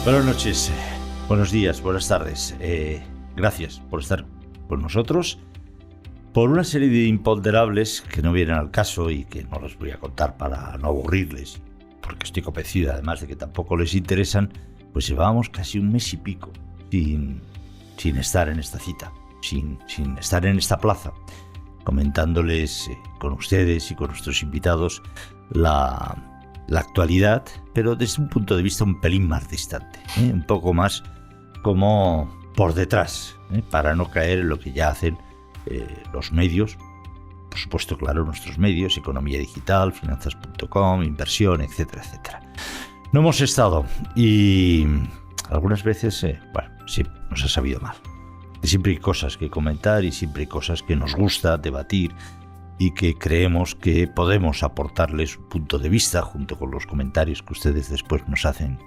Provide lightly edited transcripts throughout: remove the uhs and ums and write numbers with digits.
Buenas noches, buenos días, buenas tardes. Gracias por estar con nosotros. Por una serie de imponderables que no vienen al caso y que no los voy a contar para no aburrirles, porque estoy convencido además de que tampoco les interesan, pues llevábamos casi un mes y pico sin estar en esta cita, sin estar en esta plaza, comentándoles con ustedes y con nuestros invitados la actualidad, pero desde un punto de vista un pelín más distante, un poco más como por detrás, para no caer en lo que ya hacen los medios, por supuesto, claro, nuestros medios, economía digital, finanzas.com, inversión, etcétera, etcétera. No hemos estado y algunas veces, sí, nos ha sabido mal. Y siempre hay cosas que comentar y siempre hay cosas que nos gusta debatir y que creemos que podemos aportarles un punto de vista junto con los comentarios que ustedes después nos hacen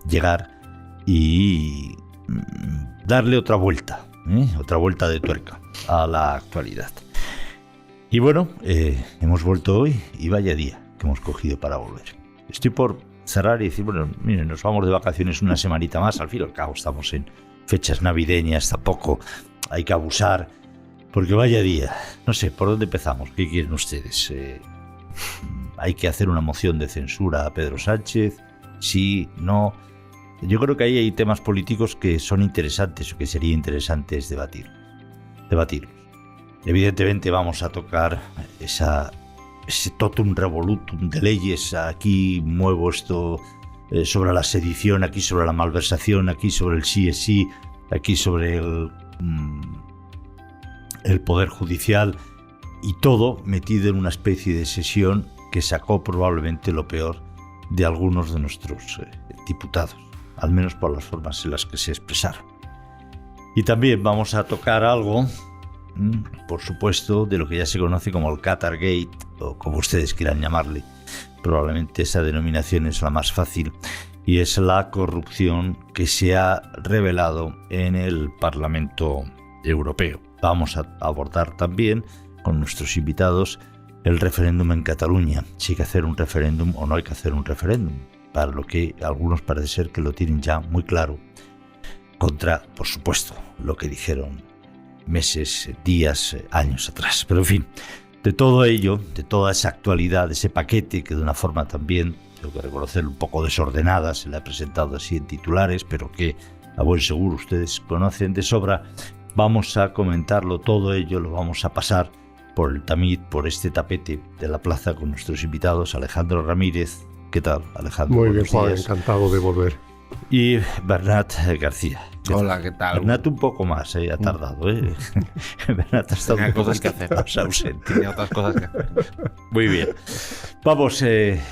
llegar y darle otra vuelta de tuerca a la actualidad. Y bueno, hemos vuelto hoy y vaya día que hemos cogido para volver. Estoy por cerrar y decir, bueno, miren, nos vamos de vacaciones una semanita más, al fin y al cabo estamos en fechas navideñas, tampoco hay que abusar, porque vaya día. No sé, ¿por dónde empezamos? ¿Qué quieren ustedes? ¿Hay que hacer una moción de censura a Pedro Sánchez? Sí, no. Yo creo que ahí hay temas políticos que son interesantes o que sería interesante debatirlos. Evidentemente vamos a tocar ese totum revolutum de leyes. Aquí muevo esto sobre la sedición, aquí sobre la malversación, aquí sobre el sí es sí, aquí sobre el Poder Judicial, y todo metido en una especie de sesión que sacó probablemente lo peor de algunos de nuestros diputados, al menos por las formas en las que se expresaron. Y también vamos a tocar algo, por supuesto, de lo que ya se conoce como el Qatargate, o como ustedes quieran llamarle. Probablemente esa denominación es la más fácil, y es la corrupción que se ha revelado en el Parlamento Europeo. Vamos a abordar también con nuestros invitados el referéndum en Cataluña, si hay que hacer un referéndum o no hay que hacer un referéndum, para lo que algunos parece ser que lo tienen ya muy claro, contra, por supuesto, lo que dijeron meses, días, años atrás. Pero en fin, de todo ello, de toda esa actualidad, ese paquete que de una forma también, tengo que reconocerlo, un poco desordenada, se le ha presentado así en titulares, pero que a buen seguro ustedes conocen de sobra, vamos a comentarlo todo ello, lo vamos a pasar por el tamiz, por este tapete de la plaza con nuestros invitados. Alejandro Ramírez. ¿Qué tal, Alejandro? Muy bien, Juan, encantado de volver. Y Bernat García. Hola, ¿qué tal? Bernat un poco más, ha tardado, Bernat ha estado Tenía cosas que hacer. Más ausente. Tenía otras cosas que hacer. Muy bien. Vamos,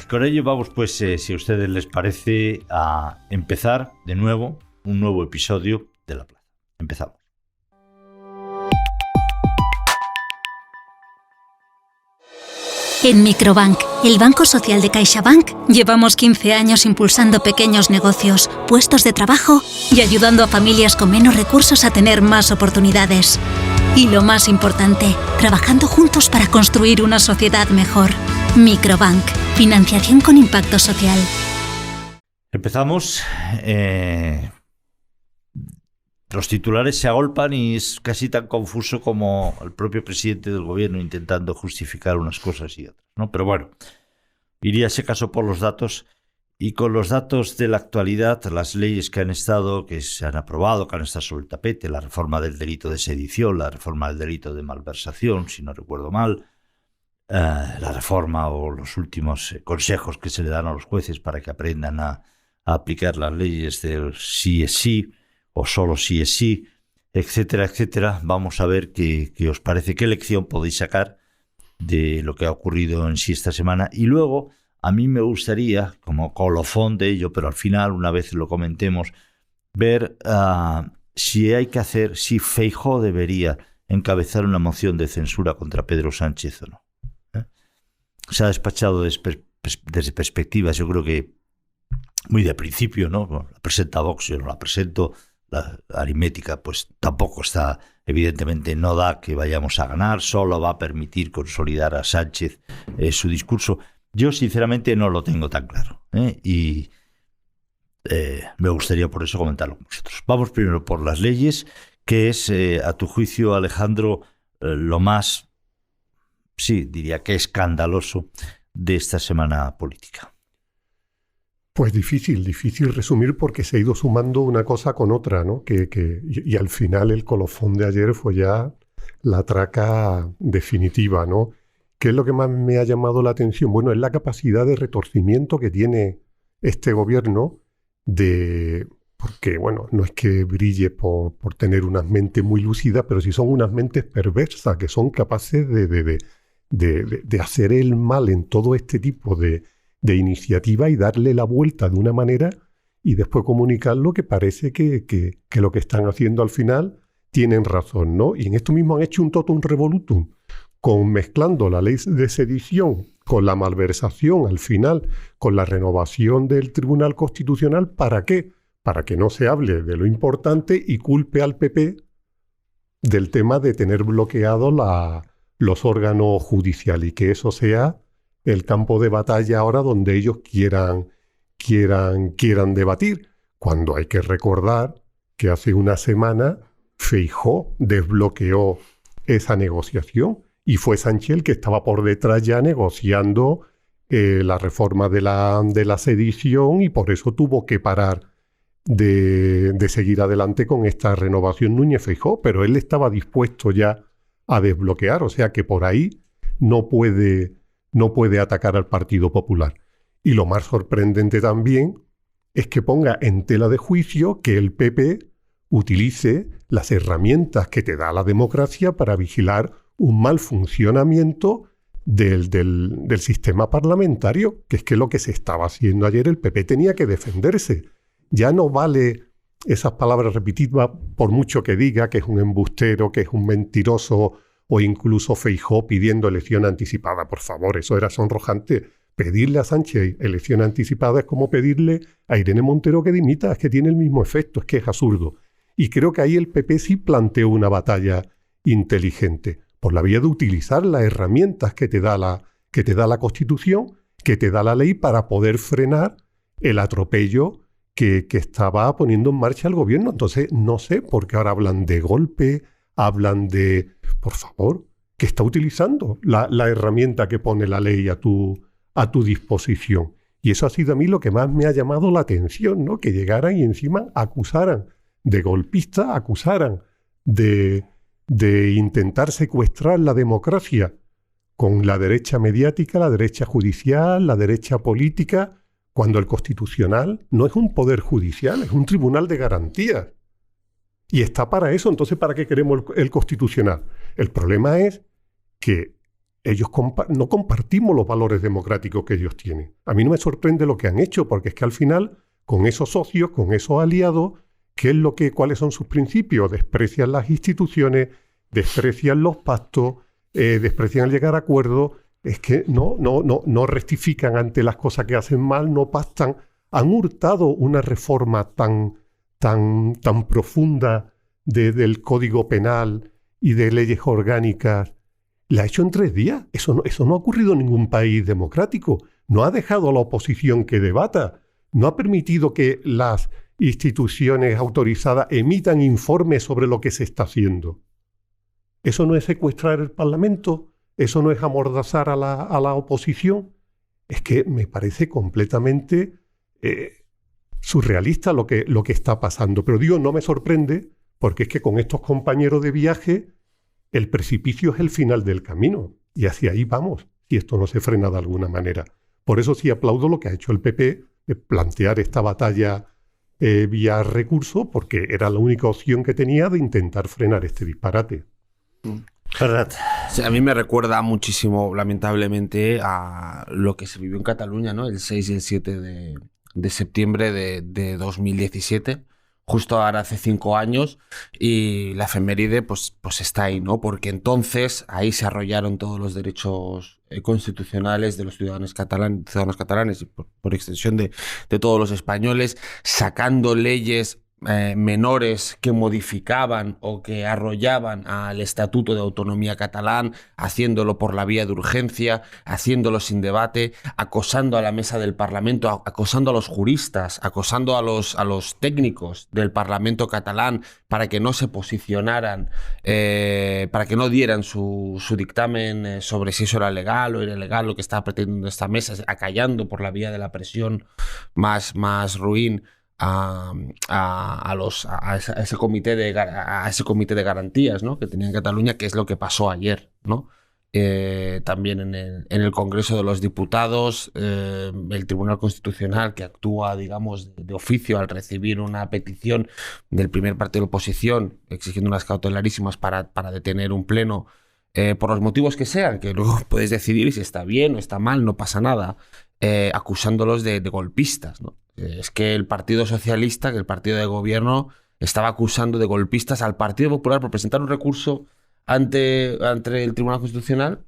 con ello vamos, pues, si a ustedes les parece, a empezar de nuevo un nuevo episodio de La Plaza. Empezamos. En Microbank, el banco social de CaixaBank, llevamos 15 años impulsando pequeños negocios, puestos de trabajo y ayudando a familias con menos recursos a tener más oportunidades. Y lo más importante, trabajando juntos para construir una sociedad mejor. Microbank, financiación con impacto social. Empezamos. Los titulares se agolpan y es casi tan confuso como el propio presidente del gobierno intentando justificar unas cosas y otras, ¿no? Pero bueno, iría ese caso por los datos, y con los datos de la actualidad, las leyes que se han aprobado, que han estado sobre el tapete, la reforma del delito de sedición, la reforma del delito de malversación, si no recuerdo mal, la reforma o los últimos consejos que se le dan a los jueces para que aprendan a aplicar las leyes del sí es sí, o solo sí es sí, etcétera, etcétera. Vamos a ver qué os parece, qué lección podéis sacar de lo que ha ocurrido en sí esta semana. Y luego, a mí me gustaría, como colofón de ello, pero al final, una vez lo comentemos, ver si Feijóo debería encabezar una moción de censura contra Pedro Sánchez o no. Se ha despachado desde perspectivas, yo creo que muy de principio, ¿no? La presenta Vox, yo no la presento. La aritmética pues tampoco está, evidentemente no da que vayamos a ganar, solo va a permitir consolidar a Sánchez su discurso. Yo sinceramente no lo tengo tan claro, y Me gustaría por eso comentarlo con vosotros. Vamos primero por las leyes. ¿Qué es, a tu juicio, Alejandro, lo más, sí, diría que escandaloso de esta semana política? Pues difícil resumir porque se ha ido sumando una cosa con otra, ¿no? Y al final el colofón de ayer fue ya la traca definitiva, ¿no? ¿Qué es lo que más me ha llamado la atención? Bueno, es la capacidad de retorcimiento que tiene este gobierno porque, bueno, no es que brille por tener unas mentes muy lúcidas, pero sí son unas mentes perversas que son capaces de hacer el mal en todo este tipo de iniciativa y darle la vuelta de una manera y después comunicarlo que parece que lo que están haciendo al final tienen razón, ¿no? Y en esto mismo han hecho un totum revolutum, mezclando la ley de sedición con la malversación al final, con la renovación del Tribunal Constitucional. ¿Para qué? Para que no se hable de lo importante y culpe al PP del tema de tener bloqueados los órganos judiciales y que eso sea el campo de batalla ahora donde ellos quieran debatir, cuando hay que recordar que hace una semana Feijóo desbloqueó esa negociación y fue Sánchez el que estaba por detrás ya negociando la reforma de la sedición y por eso tuvo que parar de seguir adelante con esta renovación Núñez Feijóo, pero él estaba dispuesto ya a desbloquear, o sea que por ahí no puede atacar al Partido Popular. Y lo más sorprendente también es que ponga en tela de juicio que el PP utilice las herramientas que te da la democracia para vigilar un mal funcionamiento del sistema parlamentario, que es que lo que se estaba haciendo ayer, el PP tenía que defenderse. Ya no vale esas palabras repetidas por mucho que diga que es un embustero, que es un mentiroso, o incluso Feijóo pidiendo elección anticipada. Por favor, eso era sonrojante. Pedirle a Sánchez elección anticipada es como pedirle a Irene Montero que dimita, es que tiene el mismo efecto, es que es absurdo. Y creo que ahí el PP sí planteó una batalla inteligente, por la vía de utilizar las herramientas que te da la Constitución, que te da la ley para poder frenar el atropello que estaba poniendo en marcha el gobierno. Entonces, no sé por qué ahora hablan de golpe, hablan de, por favor, que está utilizando la herramienta que pone la ley a tu disposición. Y eso ha sido a mí lo que más me ha llamado la atención, ¿no? Que llegaran y encima acusaran de golpista, acusaran de intentar secuestrar la democracia con la derecha mediática, la derecha judicial, la derecha política, cuando el Constitucional no es un poder judicial, es un tribunal de garantías. Y está para eso. Entonces, ¿para qué queremos el Constitucional? El problema es que ellos no compartimos los valores democráticos que ellos tienen. A mí no me sorprende lo que han hecho, porque es que al final, con esos socios, con esos aliados, ¿cuáles son sus principios? Desprecian las instituciones, desprecian los pactos, desprecian el llegar a acuerdos. Es que no rectifican ante las cosas que hacen mal, no pactan. Han hurtado una reforma tan profunda del Código Penal y de leyes orgánicas. La ha hecho en 3 días. Eso no ha ocurrido en ningún país democrático. No ha dejado a la oposición que debata. No ha permitido que las instituciones autorizadas emitan informes sobre lo que se está haciendo. ¿Eso no es secuestrar el Parlamento? ¿Eso no es amordazar a la oposición? Es que me parece completamente surrealista lo que está pasando. Pero digo, no me sorprende, porque es que con estos compañeros de viaje el precipicio es el final del camino. Y hacia ahí vamos, si esto no se frena de alguna manera. Por eso sí aplaudo lo que ha hecho el PP, de plantear esta batalla vía recurso, porque era la única opción que tenía de intentar frenar este disparate. Ferrat. Sí, a mí me recuerda muchísimo, lamentablemente, a lo que se vivió en Cataluña, ¿no? El 6 y el 7 de septiembre de 2017, justo ahora hace 5 años, y la efeméride pues está ahí, ¿no? Porque entonces ahí se arrollaron todos los derechos constitucionales de los ciudadanos catalanes y por extensión de todos los españoles, sacando leyes menores que modificaban o que arrollaban al Estatuto de Autonomía catalán, haciéndolo por la vía de urgencia, haciéndolo sin debate, acosando a la mesa del Parlamento, acosando a los juristas, acosando a los técnicos del Parlamento catalán para que no se posicionaran, para que no dieran su dictamen sobre si eso era legal o ilegal, lo que estaba pretendiendo esta mesa, acallando por la vía de la presión más ruin a ese comité de garantías, ¿no?, que tenía en Cataluña, que es lo que pasó ayer, ¿no? También en el Congreso de los Diputados, el Tribunal Constitucional, que actúa, digamos, de oficio al recibir una petición del primer partido de oposición exigiendo unas cautelarísimas para detener un pleno, por los motivos que sean, que luego puedes decidir si está bien o está mal, no pasa nada, acusándolos de golpistas, ¿no? Es que el Partido Socialista, que el partido de gobierno, estaba acusando de golpistas al Partido Popular por presentar un recurso ante el Tribunal Constitucional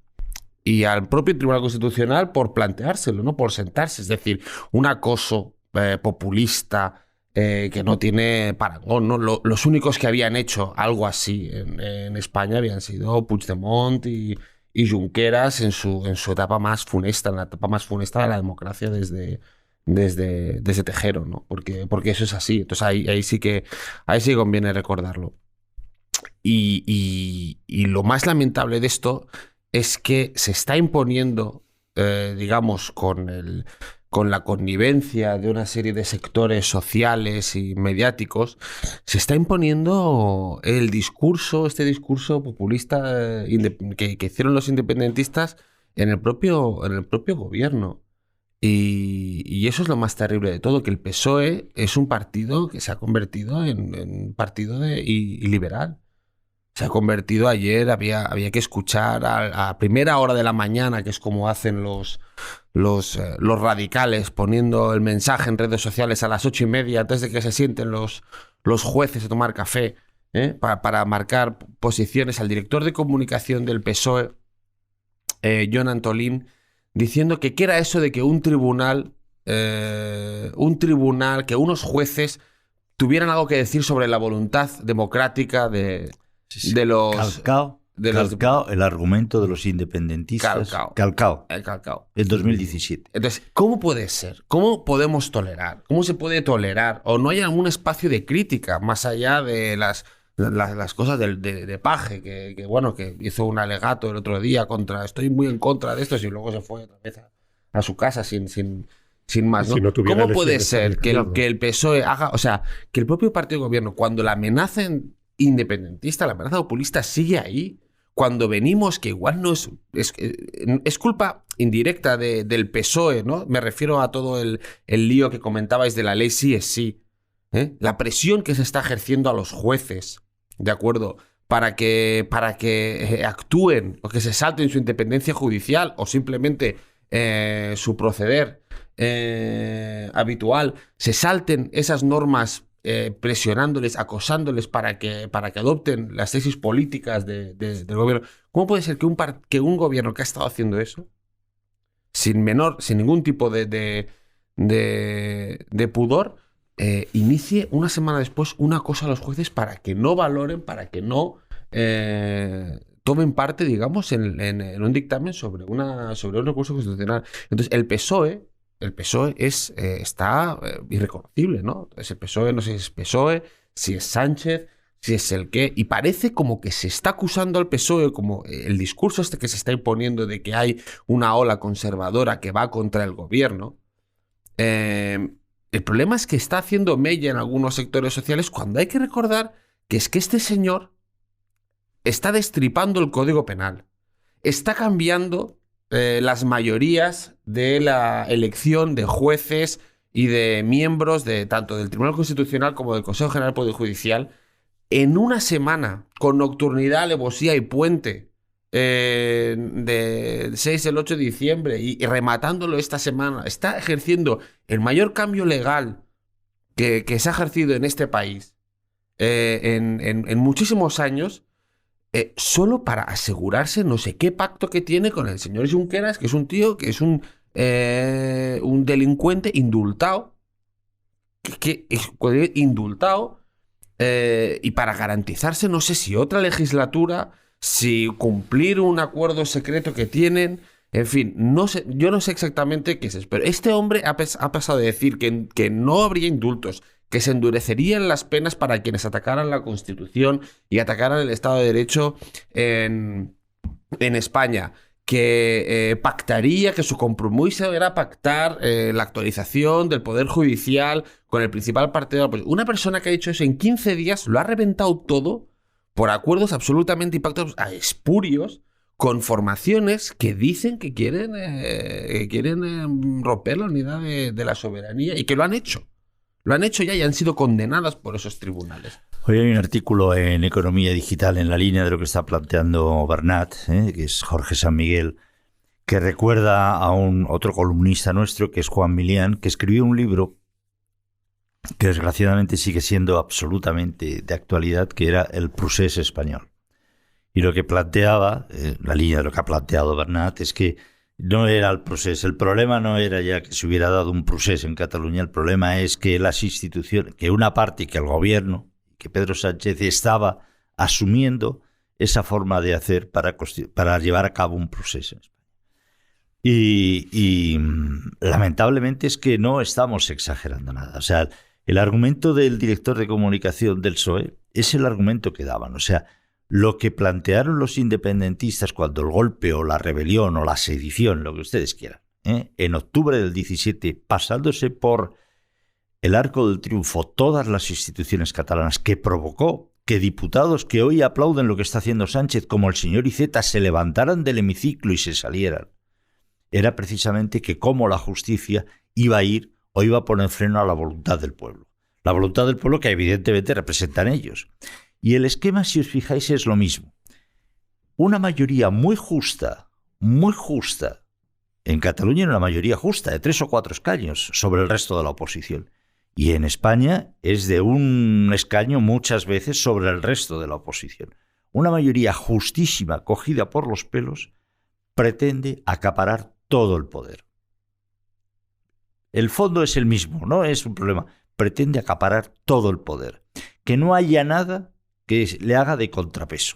y al propio Tribunal Constitucional por planteárselo, ¿no?, por sentarse. Es decir, un acoso populista que no tiene parangón, ¿no? Los únicos que habían hecho algo así en España habían sido Puigdemont y Junqueras en su etapa más funesta, en la etapa más funesta de la democracia desde Tejero, ¿no? Porque eso es así. Entonces ahí sí conviene recordarlo. Y lo más lamentable de esto es que se está imponiendo, digamos, con la connivencia de una serie de sectores sociales y mediáticos, se está imponiendo este discurso populista que hicieron los independentistas en el propio gobierno. Y eso es lo más terrible de todo, que el PSOE es un partido que se ha convertido en partido liberal. Se ha convertido ayer, había que escuchar a primera hora de la mañana, que es como hacen los radicales, poniendo el mensaje en redes sociales a las 8:30, antes de que se sienten los jueces a tomar café, para marcar posiciones, al director de comunicación del PSOE, Jon Antolín, diciendo que qué era eso de que un tribunal, que unos jueces tuvieran algo que decir sobre la voluntad democrática de los... Calcao el argumento de los independentistas. Calcao. En 2017. Entonces, ¿cómo puede ser? ¿Cómo podemos tolerar? ¿Cómo se puede tolerar? ¿O no hay algún espacio de crítica más allá de las cosas de Paje, que hizo un alegato el otro día estoy muy en contra de esto, y luego se fue otra vez a su casa sin más, ¿no? ¿Cómo puede ser que el PSOE haga, o sea, que el propio partido de gobierno, cuando la amenaza independentista, la amenaza populista sigue ahí, cuando venimos, que igual no es culpa indirecta del PSOE, ¿no? Me refiero a todo el lío que comentabais de la ley sí es sí, la presión que se está ejerciendo a los jueces, ¿de acuerdo?, para que actúen o que se salten su independencia judicial o simplemente su proceder habitual, se salten esas normas, presionándoles, acosándoles para que adopten las tesis políticas del gobierno. ¿Cómo puede ser que un gobierno que ha estado haciendo eso, sin ningún tipo de pudor, inicie una semana después una cosa a los jueces para que no valoren, para que no tomen parte, digamos, en un dictamen sobre un recurso constitucional? Entonces, el PSOE está irreconocible, ¿no? Entonces, el PSOE, no sé si es PSOE, si es Sánchez, si es el qué, y parece como que se está acusando al PSOE, como el discurso que se está imponiendo de que hay una ola conservadora que va contra el gobierno. El problema es que está haciendo mella en algunos sectores sociales, cuando hay que recordar que es que este señor está destripando el Código Penal, está cambiando las mayorías de la elección de jueces y de miembros tanto del Tribunal Constitucional como del Consejo General del Poder Judicial en una semana, con nocturnidad, alevosía y puente, del 6 al 8 de diciembre y rematándolo esta semana. Está ejerciendo el mayor cambio legal que se ha ejercido en este país en muchísimos años, solo para asegurarse no sé qué pacto que tiene con el señor Junqueras, que es un tío que es un delincuente indultado, indultado, y para garantizarse, no sé si otra legislatura, si cumplir un acuerdo secreto que tienen, en fin, no sé, yo no sé exactamente qué es eso, pero este hombre ha pasado de decir que no habría indultos, que se endurecerían las penas para quienes atacaran la Constitución y atacaran el Estado de Derecho en España, que pactaría, que su compromiso era pactar la actualización del Poder Judicial con el principal partido de la oposición. Una persona que ha dicho eso en 15 días lo ha reventado todo por acuerdos absolutamente y pactos espurios con formaciones que dicen que quieren romper la unidad de la soberanía y que lo han hecho. Lo han hecho ya y han sido condenadas por esos tribunales. Hoy hay un artículo en Economía Digital en la línea de lo que está planteando Bernat, que es Jorge San Miguel, que recuerda a otro columnista nuestro, que es Juan Milián, que escribió un libro que desgraciadamente sigue siendo absolutamente de actualidad, que era El Procés español. Y lo que planteaba, la línea de lo que ha planteado Bernat, es que no era el procés. El problema no era ya que se hubiera dado un procés en Cataluña. El problema es que las instituciones, que una parte, que el gobierno, que Pedro Sánchez estaba asumiendo esa forma de hacer para llevar a cabo un proceso. Y lamentablemente es que no estamos exagerando nada. O sea, el argumento del director de comunicación del PSOE es el argumento que daban. O sea, lo que plantearon los independentistas cuando el golpe o la rebelión o la sedición, lo que ustedes quieran, en octubre del 17, pasándose por el arco del triunfo todas las instituciones catalanas, que provocó que diputados que hoy aplauden lo que está haciendo Sánchez, como el señor Iceta, se levantaran del hemiciclo y se salieran, era precisamente que cómo la justicia iba a ir o iba a poner freno a la voluntad del pueblo. La voluntad del pueblo que evidentemente representan ellos. Y el esquema, si os fijáis, es lo mismo. Una mayoría muy justa, en Cataluña una mayoría justa de 3 o 4 escaños sobre el resto de la oposición. Y en España es de un escaño muchas veces sobre el resto de la oposición. Una mayoría justísima, cogida por los pelos, pretende acaparar todo el poder. El fondo es el mismo, no es un problema. Pretende acaparar todo el poder. Que no haya nada que le haga de contrapeso.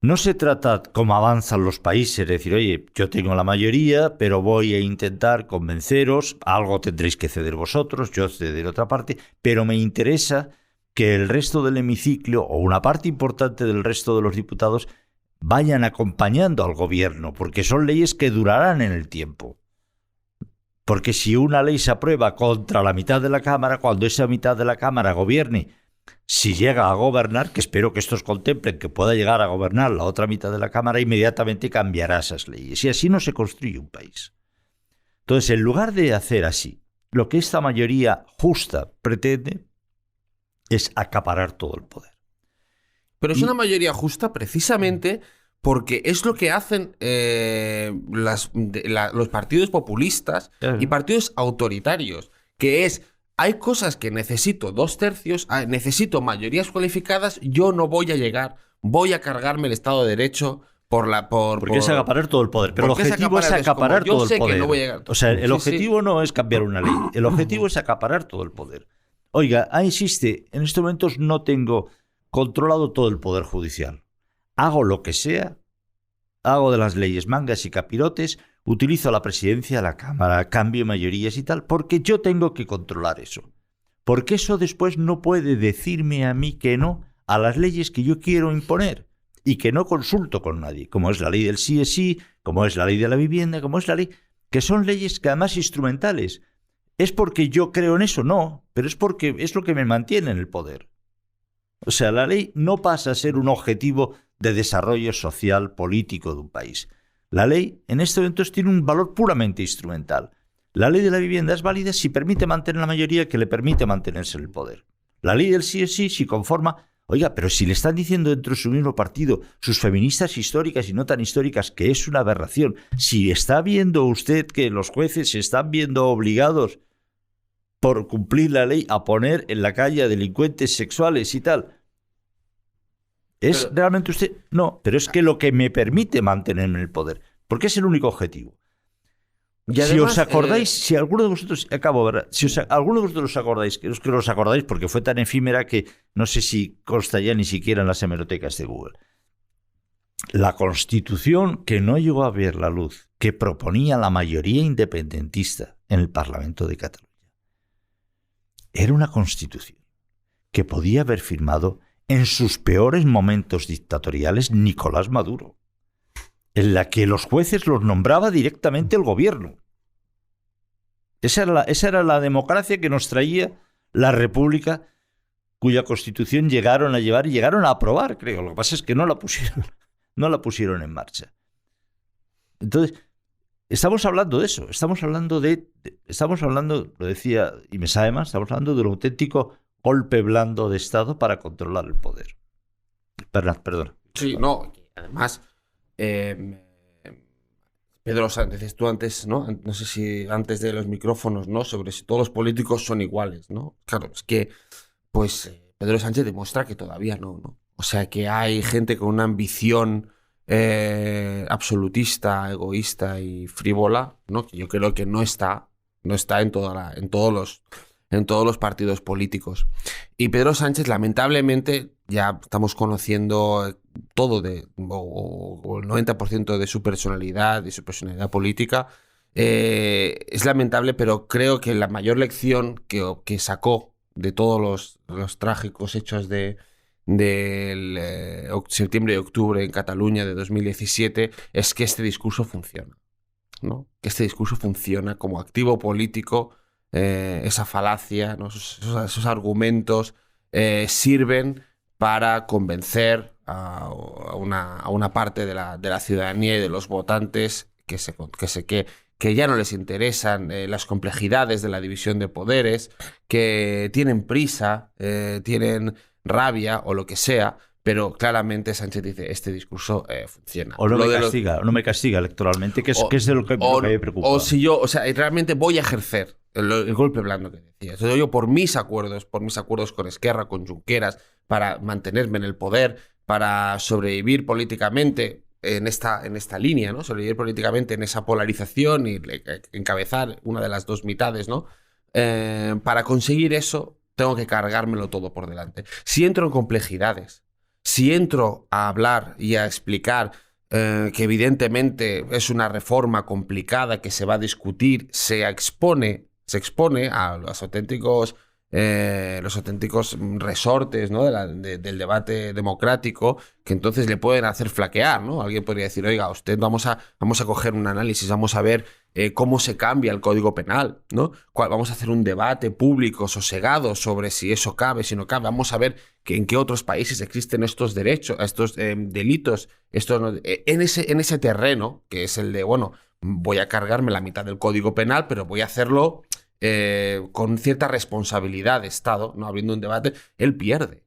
No se trata, como avanzan los países, de decir, oye, yo tengo la mayoría, pero voy a intentar convenceros, algo tendréis que ceder vosotros, yo cederé otra parte, pero me interesa que el resto del hemiciclo, o una parte importante del resto de los diputados, vayan acompañando al gobierno, porque son leyes que durarán en el tiempo. Porque si una ley se aprueba contra la mitad de la Cámara, cuando esa mitad de la Cámara gobierne, si llega a gobernar, que espero que estos contemplen que pueda llegar a gobernar la otra mitad de la Cámara, inmediatamente cambiará esas leyes. Y así no se construye un país. Entonces, en lugar de hacer así, lo que esta mayoría justa pretende es acaparar todo el poder. Pero es una mayoría justa precisamente porque es lo que hacen los partidos populistas y partidos autoritarios, que es... Hay cosas que necesito 2/3, necesito mayorías cualificadas, yo no voy a llegar, voy a cargarme el Estado de Derecho porque es acaparar todo el poder, pero el objetivo es acaparar todo el poder. No voy a llegar. O sea, el objetivo no es cambiar una ley, el objetivo es acaparar todo el poder. Oiga, insiste, en estos momentos no tengo controlado todo el poder judicial. Hago lo que sea, hago de las leyes mangas y capirotes, utilizo la presidencia de la Cámara, cambio mayorías y tal, porque yo tengo que controlar eso. Porque eso después no puede decirme a mí que no a las leyes que yo quiero imponer y que no consulto con nadie, como es la ley del sí es sí, como es la ley de la vivienda, como es la ley, que son leyes que además instrumentales. ¿Es porque yo creo en eso? No, pero es porque es lo que me mantiene en el poder. O sea, la ley no pasa a ser un objetivo de desarrollo social, político de un país. La ley, en este momento, tiene un valor puramente instrumental. La ley de la vivienda es válida si permite mantener la mayoría que le permite mantenerse en el poder. La ley del sí es sí, si conforma... Oiga, pero si le están diciendo dentro de su mismo partido, sus feministas históricas y no tan históricas, que es una aberración, si está viendo usted que los jueces se están viendo obligados por cumplir la ley a poner en la calle a delincuentes sexuales y tal... ¿Es realmente usted? No, pero es que lo que me permite mantenerme en el poder, porque es el único objetivo. Y además, si os acordáis, si alguno de vosotros, acabo, ¿verdad? Alguno de vosotros os acordáis, que os acordáis porque fue tan efímera que no sé si consta ya ni siquiera en las hemerotecas de Google. La Constitución que no llegó a ver la luz, que proponía la mayoría independentista en el Parlamento de Cataluña, era una Constitución que podía haber firmado en sus peores momentos dictatoriales Nicolás Maduro, en la que los jueces los nombraba directamente el gobierno. Esa era la democracia que nos traía la República, cuya Constitución llegaron a llevar y llegaron a aprobar, creo. Lo que pasa es que no la pusieron en marcha. Entonces, estamos hablando de eso. Estamos hablando, lo decía y me sabe más, estamos hablando de un auténtico golpe blando de Estado para controlar el poder. Perdón. Sí, no, además... Pedro Sánchez, tú antes, ¿no? No sé si antes de los micrófonos, ¿no? Sobre si todos los políticos son iguales, ¿no? Claro, es que, pues, Pedro Sánchez demuestra que todavía no. O sea, que hay gente con una ambición absolutista, egoísta y frívola, ¿no? Que yo creo que no está en todos los partidos políticos. Y Pedro Sánchez, lamentablemente, ya estamos conociendo todo o el 90% de su personalidad y su personalidad política. Es lamentable, pero creo que la mayor lección que sacó de todos los trágicos hechos del septiembre y octubre en Cataluña de 2017 es que este discurso funciona, ¿no? Que este discurso funciona como activo político. Esa falacia, ¿no? esos argumentos sirven para convencer a una parte de la ciudadanía y de los votantes que ya no les interesan las complejidades de la división de poderes, que tienen prisa, tienen rabia o lo que sea, pero claramente Sánchez dice, este discurso funciona. O no me castiga electoralmente, que es de lo que me preocupa. O si yo, realmente voy a ejercer el golpe blando que decía. Entonces yo por mis acuerdos con Esquerra, con Junqueras, para mantenerme en el poder, para sobrevivir políticamente en esta línea, ¿no? Sobrevivir políticamente en esa polarización y encabezar una de las dos mitades, ¿no? Para conseguir eso, tengo que cargármelo todo por delante. Si entro en complejidades, si entro a hablar y a explicar que evidentemente es una reforma complicada que se va a discutir, se expone a los auténticos resortes, ¿no? del debate democrático, que entonces le pueden hacer flaquear, ¿no? Alguien podría decir, oiga, vamos a coger un análisis, vamos a ver cómo se cambia el Código Penal, ¿no? Vamos a hacer un debate público sosegado sobre si eso cabe, si no cabe. Vamos a ver en qué otros países existen estos derechos, estos delitos, en ese terreno, que es el de, bueno, voy a cargarme la mitad del Código Penal, pero voy a hacerlo con cierta responsabilidad de Estado, ¿no? Abriendo un debate. Él pierde.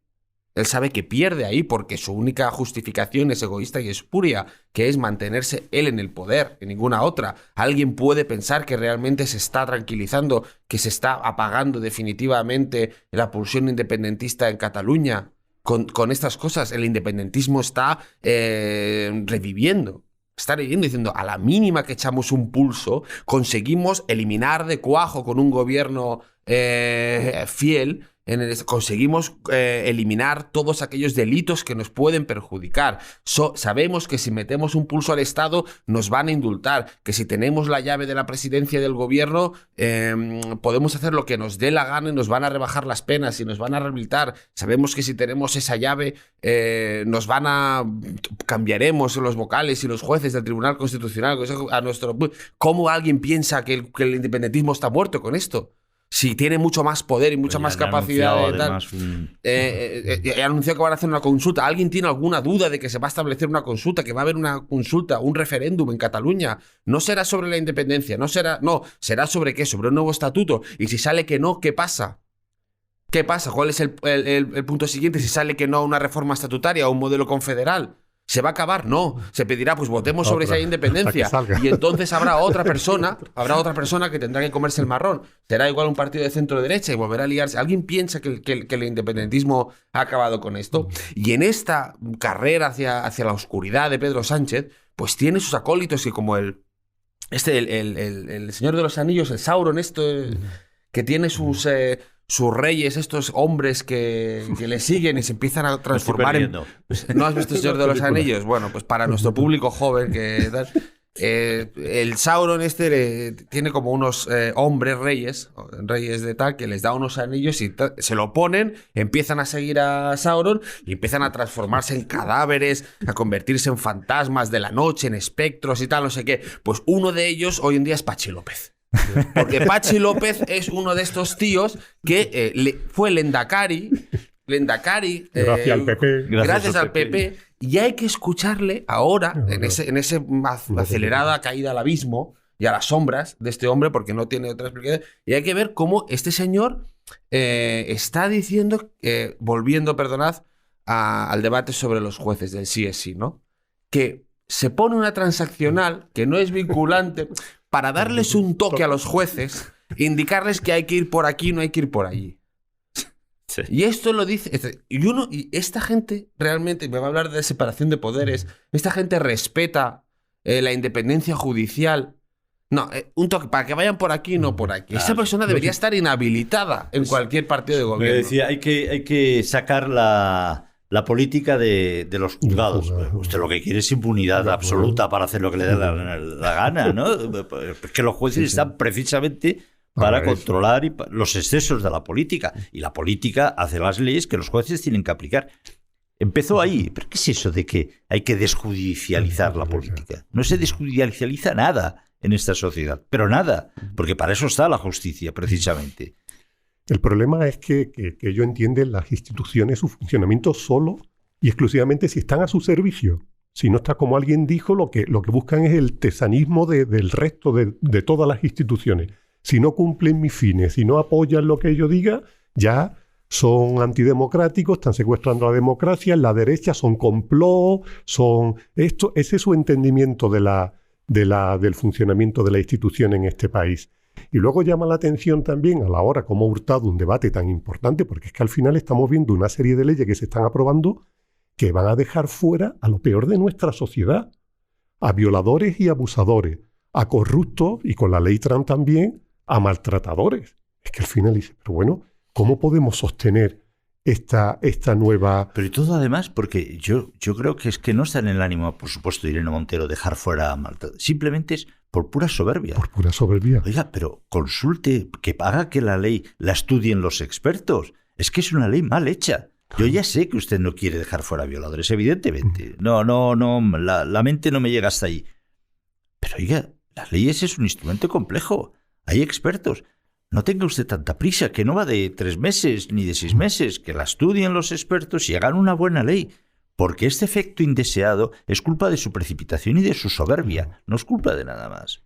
Él sabe que pierde ahí porque su única justificación es egoísta y espuria, que es mantenerse él en el poder, en ninguna otra. Alguien puede pensar que realmente se está tranquilizando, que se está apagando definitivamente la pulsión independentista en Cataluña con estas cosas. El independentismo está reviviendo. Está diciendo, a la mínima que echamos un pulso, conseguimos eliminar de cuajo con un gobierno fiel, conseguimos eliminar todos aquellos delitos que nos pueden perjudicar. Sabemos que si metemos un pulso al Estado nos van a indultar, que si tenemos la llave de la presidencia del gobierno podemos hacer lo que nos dé la gana y nos van a rebajar las penas y nos van a rehabilitar. Sabemos que si tenemos esa llave cambiaremos los vocales y los jueces del Tribunal Constitucional a nuestro... ¿Cómo alguien piensa que el independentismo está muerto con esto? Si tiene mucho más poder y mucha más capacidad de tal. He anunciado que van a hacer una consulta. ¿Alguien tiene alguna duda de que se va a establecer una consulta, que va a haber una consulta, un referéndum en Cataluña? No será sobre la independencia, será sobre qué, sobre un nuevo estatuto. Y si sale que no, ¿qué pasa? ¿Qué pasa? ¿Cuál es el punto siguiente? Si sale que no a una reforma estatutaria o un modelo confederal. ¿Se va a acabar? No. Se pedirá, pues votemos sobre esa independencia. Y entonces habrá otra persona que tendrá que comerse el marrón. Será igual un partido de centro-derecha y volverá a liarse. ¿Alguien piensa que el independentismo ha acabado con esto? Y en esta carrera hacia la oscuridad de Pedro Sánchez, pues tiene sus acólitos que como el el Señor de los Anillos, el Sauron, que tiene sus reyes, estos hombres que le siguen y se empiezan a transformar en... ¿No has visto el Señor de los Anillos? Bueno, pues para nuestro público joven que tal, el Sauron tiene como unos hombres reyes de tal, que les da unos anillos y se lo ponen, empiezan a seguir a Sauron y empiezan a transformarse en cadáveres, a convertirse en fantasmas de la noche, en espectros y tal, no sé qué. Pues uno de ellos hoy en día es Pachi López. Porque Pachi López es uno de estos tíos que fue Lendakari, gracias al PP. Gracias al PP. Y hay que escucharle ahora, en ese acelerada caída al abismo y a las sombras de este hombre, porque no tiene otra explicación. Y hay que ver cómo este señor está diciendo, volviendo, perdonad, al debate sobre los jueces del sí es sí, ¿no? Que se pone una transaccional que no es vinculante para darles un toque a los jueces, indicarles que hay que ir por aquí, no hay que ir por allí. Sí. Y esto lo dice... Y esta gente realmente, me va a hablar de separación de poderes, esta gente respeta la independencia judicial. No, un toque, para que vayan por aquí, no por aquí. Esa persona debería estar inhabilitada en cualquier partido de gobierno. Me decía, hay que sacar la política de los juzgados. Usted lo que quiere es impunidad absoluta para hacer lo que le dé la gana, ¿no? Es que los jueces están precisamente para controlar los excesos de la política. Y la política hace las leyes que los jueces tienen que aplicar. Empezó ahí. ¿Pero qué es eso de que hay que desjudicializar la política? No se desjudicializa nada en esta sociedad, pero nada, porque para eso está la justicia, precisamente. El problema es que ellos entienden las instituciones, su funcionamiento solo y exclusivamente si están a su servicio. Si no está, como alguien dijo, lo que buscan es el tesanismo del resto de todas las instituciones. Si no cumplen mis fines, si no apoyan lo que yo diga, ya son antidemocráticos, están secuestrando la democracia, la derecha son complot, ese es su entendimiento del funcionamiento de la institución en este país. Y luego llama la atención también a la hora como ha hurtado un debate tan importante, porque es que al final estamos viendo una serie de leyes que se están aprobando que van a dejar fuera a lo peor de nuestra sociedad, a violadores y abusadores, a corruptos y con la ley Trump también, a maltratadores. Es que al final dice, pero bueno, ¿cómo podemos sostener esta nueva...? Pero y todo además, porque yo creo que es que no está en el ánimo, por supuesto, de Irene Montero, dejar fuera a maltratadores. Simplemente es por pura soberbia. Por pura soberbia. Oiga, pero consulte, que haga que la ley la estudien los expertos. Es que es una ley mal hecha. Yo ya sé que usted no quiere dejar fuera a violadores, evidentemente. No, la mente no me llega hasta ahí. Pero oiga, las leyes es un instrumento complejo. Hay expertos. No tenga usted tanta prisa, que no va de 3 meses ni de 6 meses, que la estudien los expertos y hagan una buena ley. Porque este efecto indeseado es culpa de su precipitación y de su soberbia. No es culpa de nada más.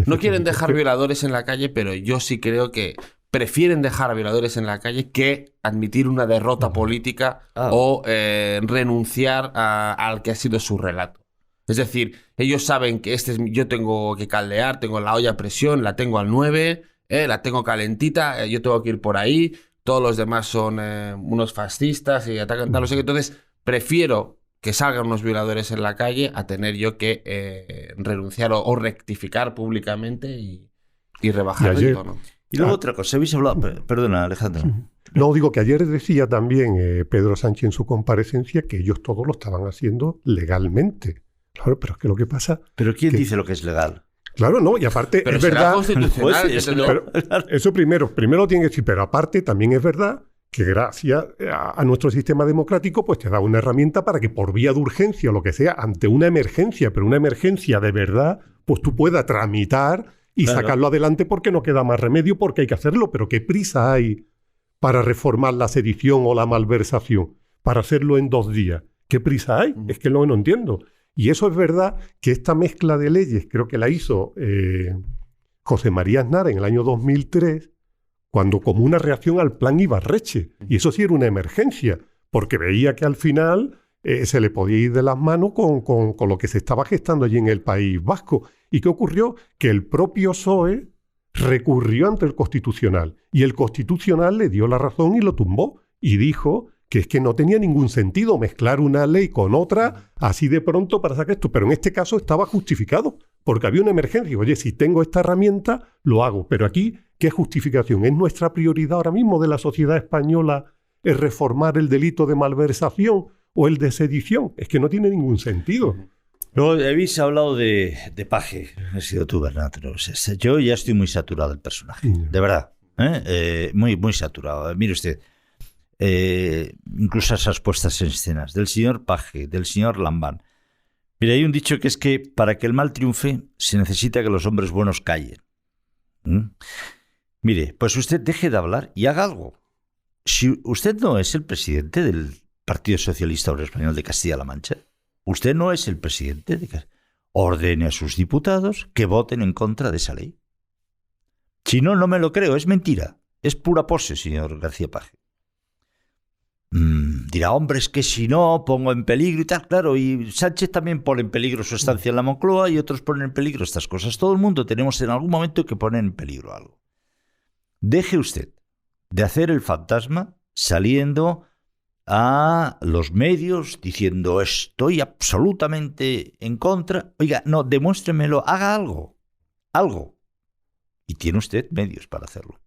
No quieren dejar violadores en la calle, pero yo sí creo que prefieren dejar a violadores en la calle que admitir una derrota política o renunciar al que ha sido su relato. Es decir, ellos saben que yo tengo que caldear, tengo la olla a presión, la tengo al 9, la tengo calentita, yo tengo que ir por ahí, todos los demás son unos fascistas y atacan tal, no sé qué. Entonces, prefiero que salgan unos violadores en la calle a tener yo que renunciar o rectificar públicamente y rebajar el tono. Y luego otra cosa, habéis hablado... Perdona, Alejandro. No, digo que ayer decía también Pedro Sánchez en su comparecencia que ellos todos lo estaban haciendo legalmente. Claro, pero es que lo que pasa... ¿Pero quién dice lo que es legal? Claro, no, y aparte pero es verdad... Constitucional, eso primero tiene que decir, pero aparte también es verdad que gracias a nuestro sistema democrático pues te da una herramienta para que por vía de urgencia o lo que sea, ante una emergencia, pero una emergencia de verdad, pues tú puedas tramitar y sacarlo adelante porque no queda más remedio, porque hay que hacerlo. Pero ¿qué prisa hay para reformar la sedición o la malversación? Para hacerlo en 2 días. ¿Qué prisa hay? Es que no entiendo. Y eso es verdad que esta mezcla de leyes creo que la hizo José María Aznar en el año 2003, cuando como una reacción al plan Ibarretxe. Y eso sí era una emergencia, porque veía que al final se le podía ir de las manos con lo que se estaba gestando allí en el País Vasco. ¿Y qué ocurrió? Que el propio PSOE recurrió ante el Constitucional. Y el Constitucional le dio la razón y lo tumbó. Y dijo que es que no tenía ningún sentido mezclar una ley con otra así de pronto para sacar esto. Pero en este caso estaba justificado, porque había una emergencia. Oye, si tengo esta herramienta, lo hago. Pero aquí, ¿qué justificación? ¿Es nuestra prioridad ahora mismo de la sociedad española es reformar el delito de malversación o el de sedición? Es que no tiene ningún sentido. No, habéis hablado de Paje. Ha sido tú, Bernat. Yo ya estoy muy saturado del personaje, de verdad. Muy, muy saturado. Mire usted, incluso esas puestas en escenas del señor Paje, del señor Lambán. Mire, hay un dicho que es que para que el mal triunfe se necesita que los hombres buenos callen. Mire, pues usted deje de hablar y haga algo. Si usted no es el presidente del Partido Socialista Obrero Español de Castilla-La Mancha, usted no es el presidente de Castilla. Ordene a sus diputados que voten en contra de esa ley. Si no, no me lo creo, es mentira. Es pura pose, señor García Paje. Dirá, hombre, es que si no, pongo en peligro y tal. Claro, y Sánchez también pone en peligro su estancia en la Moncloa y otros ponen en peligro estas cosas. Todo el mundo tenemos en algún momento que poner en peligro algo. Deje usted de hacer el fantasma saliendo a los medios diciendo estoy absolutamente en contra. Oiga, no, demuéstremelo, haga algo. Algo. Y tiene usted medios para hacerlo.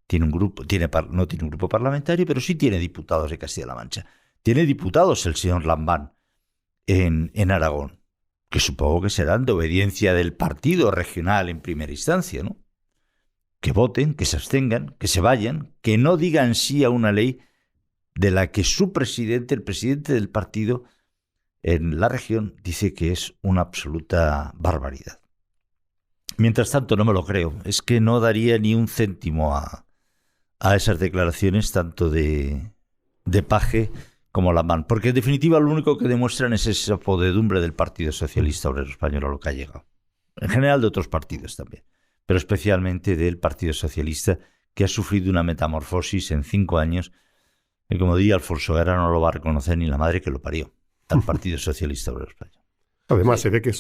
Tiene un grupo, no tiene un grupo parlamentario, pero sí tiene diputados de Castilla-La Mancha. Tiene diputados el señor Lambán en Aragón, que supongo que serán de obediencia del partido regional en primera instancia, ¿no? Que voten, que se abstengan, que se vayan, que no digan sí a una ley de la que su presidente, el presidente del partido en la región, dice que es una absoluta barbaridad. Mientras tanto, no me lo creo. Es que no daría ni un céntimo a esas declaraciones, tanto de Paje como Lambán. Porque en definitiva lo único que demuestran es esa podedumbre del Partido Socialista Obrero Español a lo que ha llegado. En general de otros partidos también, pero especialmente del Partido Socialista, que ha sufrido una metamorfosis en 5 años, que como diría Alfonso Guerra no lo va a reconocer ni la madre que lo parió, al Partido Socialista Obrero Español. Además, se ve que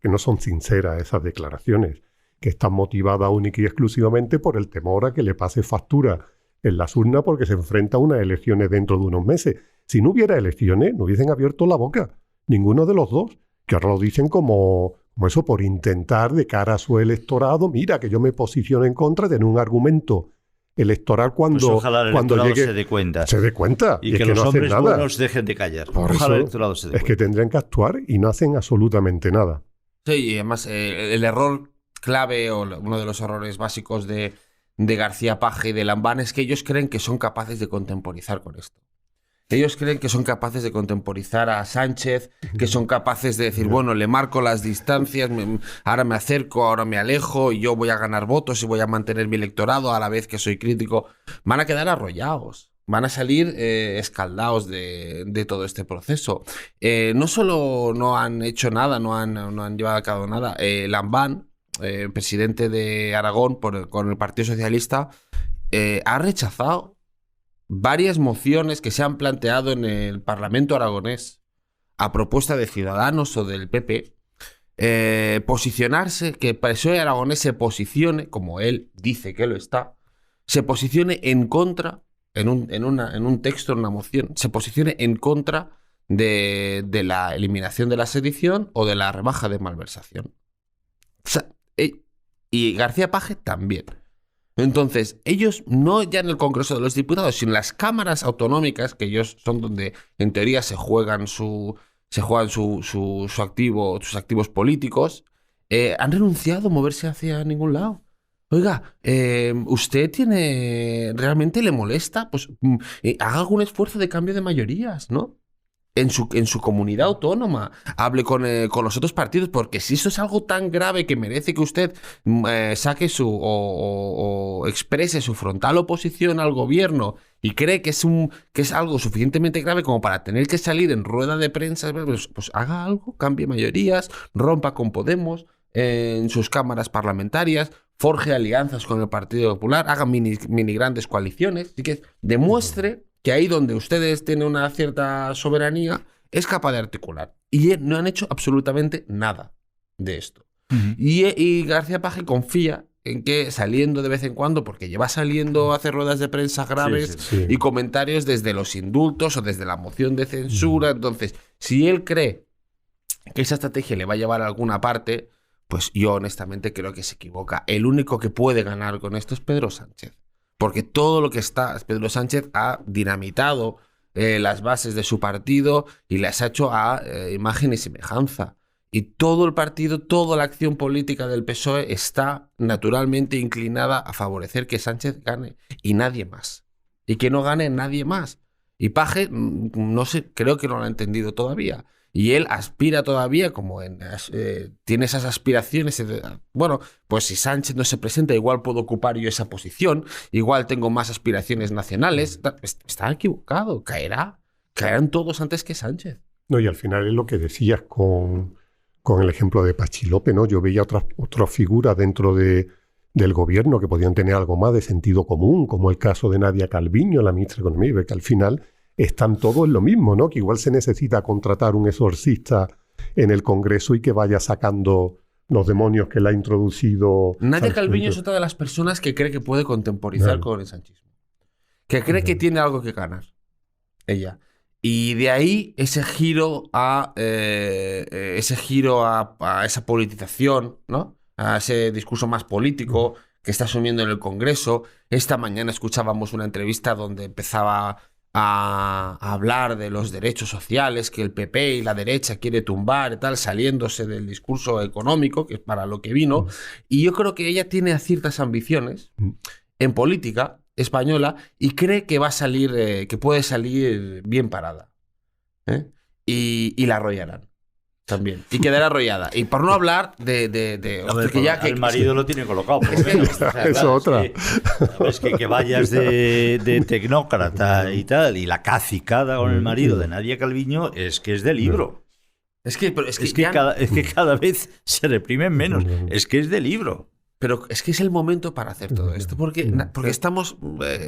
no son sinceras esas declaraciones, que están motivadas única y exclusivamente por el temor a que le pase factura en las urnas porque se enfrenta a unas elecciones dentro de unos meses. Si no hubiera elecciones, no hubiesen abierto la boca, ninguno de los dos, que ahora lo dicen como eso por intentar de cara a su electorado, mira, que yo me posiciono en contra, tener un argumento electoral cuando, pues ojalá el cuando llegue, se dé cuenta. Se dé cuenta. Y que los no hombres buenos dejen de callar. Por ojalá eso, el electorado se dé cuenta. Es que tendrían que actuar y no hacen absolutamente nada. Sí, y además el error clave o uno de los errores básicos de García Paje y de Lambán es que ellos creen que son capaces de contemporizar con esto. Ellos creen que son capaces de contemporizar a Sánchez, que son capaces de decir, bueno, le marco las distancias, ahora me acerco, ahora me alejo, y yo voy a ganar votos y voy a mantener mi electorado a la vez que soy crítico. Van a quedar arrollados, van a salir escaldados de todo este proceso. No solo no han hecho nada, no han llevado a cabo nada. Lambán, presidente de Aragón con el Partido Socialista, ha rechazado varias mociones que se han planteado en el Parlamento aragonés a propuesta de Ciudadanos o del PP, posicionarse, que el PSOE aragonés se posicione, como él dice que lo está, se posicione en contra, en un texto, en una moción, se posicione en contra de la eliminación de la sedición o de la rebaja de malversación. O sea, y García Paje también. Entonces, ellos no ya en el Congreso de los Diputados, sino en las cámaras autonómicas, que ellos son donde en teoría se juegan sus activos políticos, han renunciado a moverse hacia ningún lado. Oiga, ¿usted realmente le molesta? Pues haga algún esfuerzo de cambio de mayorías, ¿no? En su comunidad autónoma, hable con los otros partidos, porque si eso es algo tan grave que merece que usted saque o exprese su frontal oposición al gobierno y cree que es algo suficientemente grave como para tener que salir en rueda de prensa, pues haga algo, cambie mayorías, rompa con Podemos en sus cámaras parlamentarias, forje alianzas con el Partido Popular, haga mini grandes coaliciones, así que demuestre que ahí donde ustedes tienen una cierta soberanía, es capaz de articular. Y no han hecho absolutamente nada de esto. Uh-huh. Y García Paje confía en que saliendo de vez en cuando, porque lleva saliendo a hacer ruedas de prensa graves sí. y comentarios desde los indultos o desde la moción de censura. Entonces, si él cree que esa estrategia le va a llevar a alguna parte, pues yo honestamente creo que se equivoca. El único que puede ganar con esto es Pedro Sánchez. Porque todo lo que está, Pedro Sánchez ha dinamitado las bases de su partido y las ha hecho a imagen y semejanza. Y todo el partido, toda la acción política del PSOE está naturalmente inclinada a favorecer que Sánchez gane y nadie más. Y que no gane nadie más. Y Paje, no sé, creo que no lo ha entendido todavía. Y él aspira todavía, tiene esas aspiraciones. Bueno, pues si Sánchez no se presenta, igual puedo ocupar yo esa posición, igual tengo más aspiraciones nacionales. Está equivocado, caerán todos antes que Sánchez. No, y al final es lo que decías con el ejemplo de Pachi López, ¿no? Yo veía otras figuras dentro del gobierno que podían tener algo más de sentido común, como el caso de Nadia Calviño, la ministra de Economía, y ve que al final están todos en lo mismo, ¿no? Que igual se necesita contratar un exorcista en el Congreso y que vaya sacando los demonios que le ha introducido. Nadia Calviño es otra de las personas que cree que puede contemporizar con el sanchismo. Que cree que tiene algo que ganar. Ella. Y de ahí ese giro a esa politización, ¿no? A ese discurso más político que está asumiendo en el Congreso. Esta mañana escuchábamos una entrevista donde empezaba a hablar de los derechos sociales que el PP y la derecha quiere tumbar y tal, saliéndose del discurso económico, que es para lo que vino. Y yo creo que ella tiene ciertas ambiciones en política española y cree que va a salir, que puede salir bien parada. Y la arrollarán también. Y quedará arrollada. Y por no hablar de que ya que el marido lo tiene colocado. Es otra. Es que vayas de tecnócrata y tal, y la cacicada con el marido de Nadia Calviño es que es de libro. Es que cada vez se reprimen menos. Es que es de libro. Pero es que es el momento para hacer todo esto, porque estamos,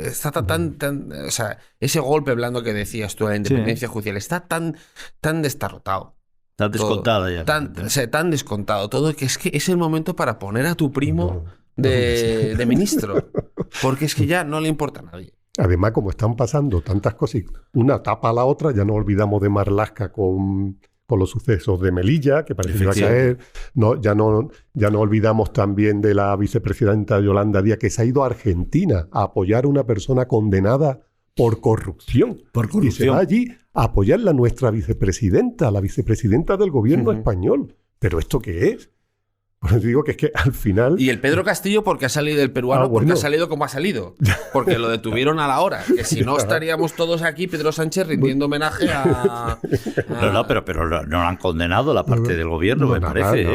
está tan, o sea, ese golpe blando que decías tú, la independencia judicial, está tan destarrotado. Tan descontada ya. Tan descontado todo, que es el momento para poner a tu primo de ministro, porque es que ya no le importa a nadie. Además, como están pasando tantas cosas, una tapa a la otra, ya no olvidamos de Marlaska con los sucesos de Melilla, que parece que iba a caer. No, ya no olvidamos también de la vicepresidenta Yolanda Díaz, que se ha ido a Argentina a apoyar a una persona condenada por corrupción. Y se va allí a apoyar a nuestra vicepresidenta, la vicepresidenta del gobierno español. ¿Pero esto qué es? Pues digo que es que al final... Y el Pedro Castillo porque ha salido el peruano, porque ha salido como ha salido. Porque lo detuvieron a la hora. Que si no estaríamos todos aquí, Pedro Sánchez rindiendo homenaje a... Pero no lo han condenado la parte del gobierno, me parece.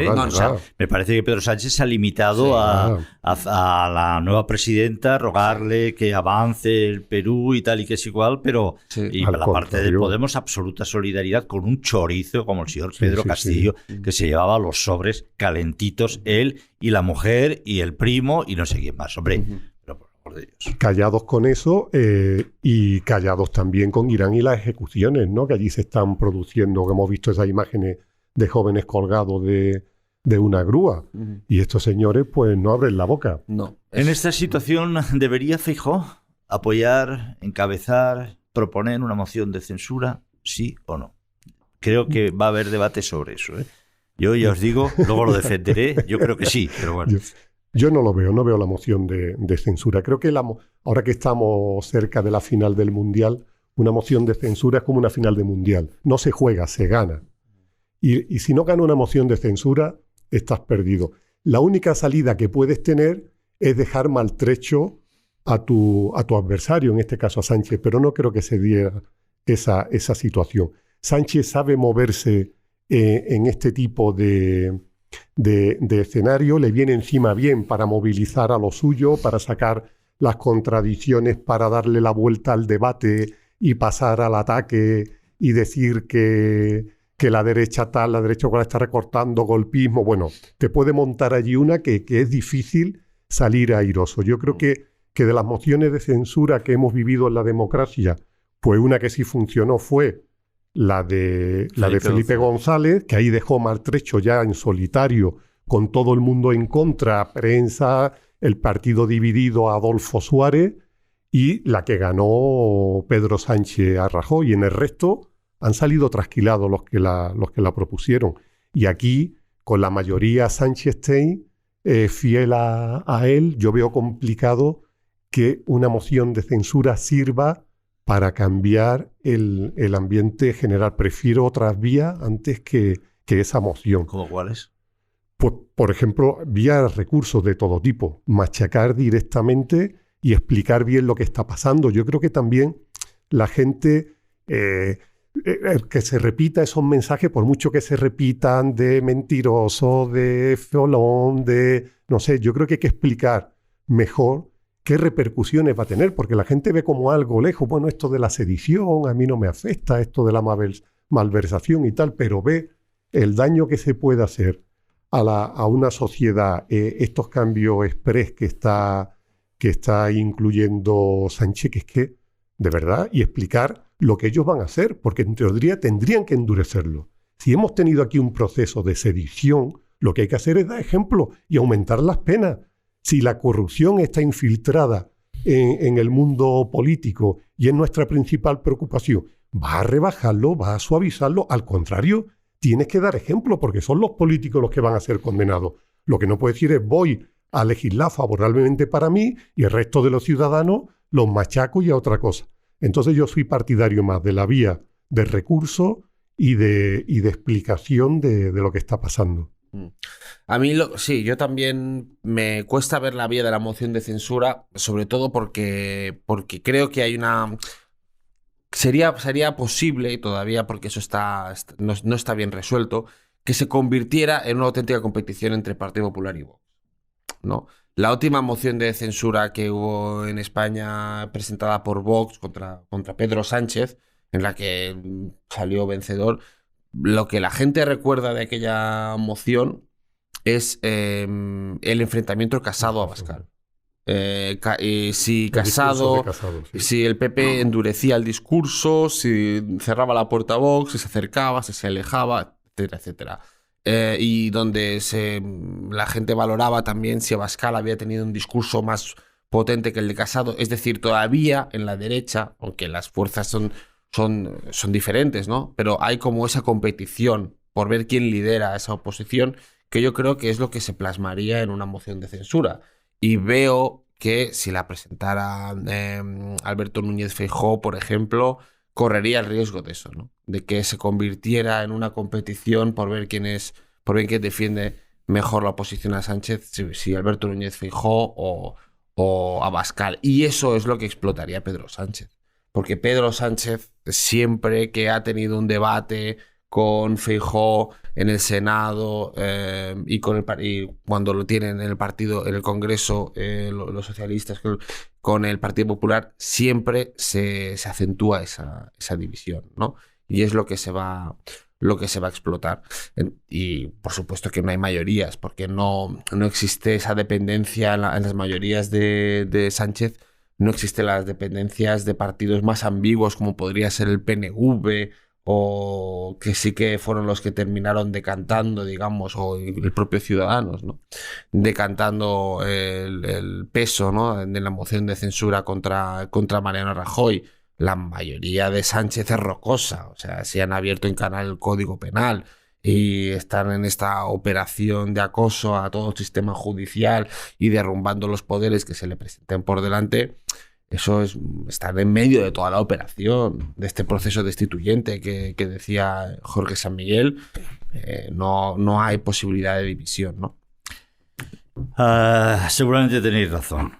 Me parece que Pedro Sánchez se ha limitado a la nueva presidenta rogarle que avance el Perú y tal y que es igual, pero y para la parte de Podemos absoluta solidaridad con un chorizo como el señor Pedro Castillo, que se llevaba los sobres calentitos, él y la mujer y el primo y no sé quién más, hombre. Pero por amor de Dios. Callados con eso y callados también con Irán y las ejecuciones, ¿no? Que allí se están produciendo, que hemos visto esas imágenes de jóvenes colgados de una grúa. Y estos señores pues no abren la boca. No. En esta situación debería Feijóo apoyar, encabezar, proponer una moción de censura, sí o no. Creo que va a haber debate sobre eso, ¿eh? Yo ya os digo, luego lo defenderé, yo creo que sí, pero bueno. Yo no lo veo, no veo la moción de censura. Creo que ahora que estamos cerca de la final del Mundial, una moción de censura es como una final de Mundial. No se juega, se gana. Y si no gana una moción de censura, estás perdido. La única salida que puedes tener es dejar maltrecho a tu adversario, en este caso a Sánchez, pero no creo que se diera esa situación. Sánchez sabe moverse en este tipo de escenario, le viene encima bien para movilizar a lo suyo, para sacar las contradicciones, para darle la vuelta al debate y pasar al ataque y decir que la derecha tal, la derecha cual está recortando, golpismo. Bueno, te puede montar allí una que es difícil salir airoso. Yo creo que de las mociones de censura que hemos vivido en la democracia, pues una que sí funcionó fue la de Felipe González, que ahí dejó maltrecho ya en solitario, con todo el mundo en contra, prensa, el partido dividido a Adolfo Suárez, y la que ganó Pedro Sánchez a Rajoy. Y en el resto han salido trasquilados los que la propusieron. Y aquí con la mayoría Sánchez-Stein fiel a él, yo veo complicado que una moción de censura sirva para cambiar el ambiente general. Prefiero otras vías antes que esa moción. ¿Cómo cuáles? Pues, por ejemplo, vías recursos de todo tipo, machacar directamente y explicar bien lo que está pasando. Yo creo que también la gente, que se repita esos mensajes, por mucho que se repitan de mentiroso, de feolón, no sé, yo creo que hay que explicar mejor qué repercusiones va a tener, porque la gente ve como algo lejos, bueno, esto de la sedición a mí no me afecta, esto de la malversación y tal, pero ve el daño que se puede hacer a una sociedad, estos cambios express que está incluyendo Sánchez, que es que, de verdad, y explicar lo que ellos van a hacer, porque en teoría tendrían que endurecerlo. Si hemos tenido aquí un proceso de sedición, lo que hay que hacer es dar ejemplo y aumentar las penas. Si la corrupción está infiltrada en el mundo político y es nuestra principal preocupación, va a rebajarlo, va a suavizarlo, al contrario, tienes que dar ejemplo, porque son los políticos los que van a ser condenados. Lo que no puedes decir es voy a legislar favorablemente para mí y el resto de los ciudadanos los machaco y a otra cosa. Entonces yo soy partidario más de la vía de recurso y de explicación de lo que está pasando. A mí, sí, yo también me cuesta ver la vía de la moción de censura, sobre todo porque creo que hay una... Sería posible, todavía porque eso no está bien resuelto, que se convirtiera en una auténtica competición entre Partido Popular y Vox, ¿no? La última moción de censura que hubo en España presentada por Vox contra Pedro Sánchez, en la que salió vencedor, lo que la gente recuerda de aquella moción es el enfrentamiento Casado-Abascal. Si Casado, sí. si el PP endurecía el discurso, si cerraba la puerta a Vox, si se acercaba, si se alejaba, etcétera, etcétera. Y donde la gente valoraba también si Abascal había tenido un discurso más potente que el de Casado. Es decir, todavía en la derecha, aunque las fuerzas son diferentes, ¿no? Pero hay como esa competición por ver quién lidera esa oposición, que yo creo que es lo que se plasmaría en una moción de censura. Y veo que si la presentara Alberto Núñez Feijóo, por ejemplo, correría el riesgo de eso, ¿no? De que se convirtiera en una competición por ver quién defiende mejor la oposición a Sánchez, si Alberto Núñez Feijóo o Abascal. Y eso es lo que explotaría Pedro Sánchez. Porque Pedro Sánchez, siempre que ha tenido un debate con Feijóo en el Senado y cuando lo tienen en el partido, en el Congreso, los socialistas con el Partido Popular, siempre se acentúa esa división, ¿no? Y es lo que se va a explotar. Y por supuesto que no hay mayorías, porque no existe esa dependencia en las mayorías de Sánchez. No existen las dependencias de partidos más ambiguos como podría ser el PNV, o que sí que fueron los que terminaron decantando, digamos, o el propio Ciudadanos, ¿no? Decantando el peso, ¿no?, de la moción de censura contra Mariano Rajoy. La mayoría de Sánchez es rocosa, o sea, si han abierto en canal el Código Penal y están en esta operación de acoso a todo el sistema judicial y derrumbando los poderes que se le presenten por delante. Eso es estar en medio de toda la operación, de este proceso destituyente que decía Jorge San Miguel. No hay posibilidad de división, ¿no? Seguramente tenéis razón,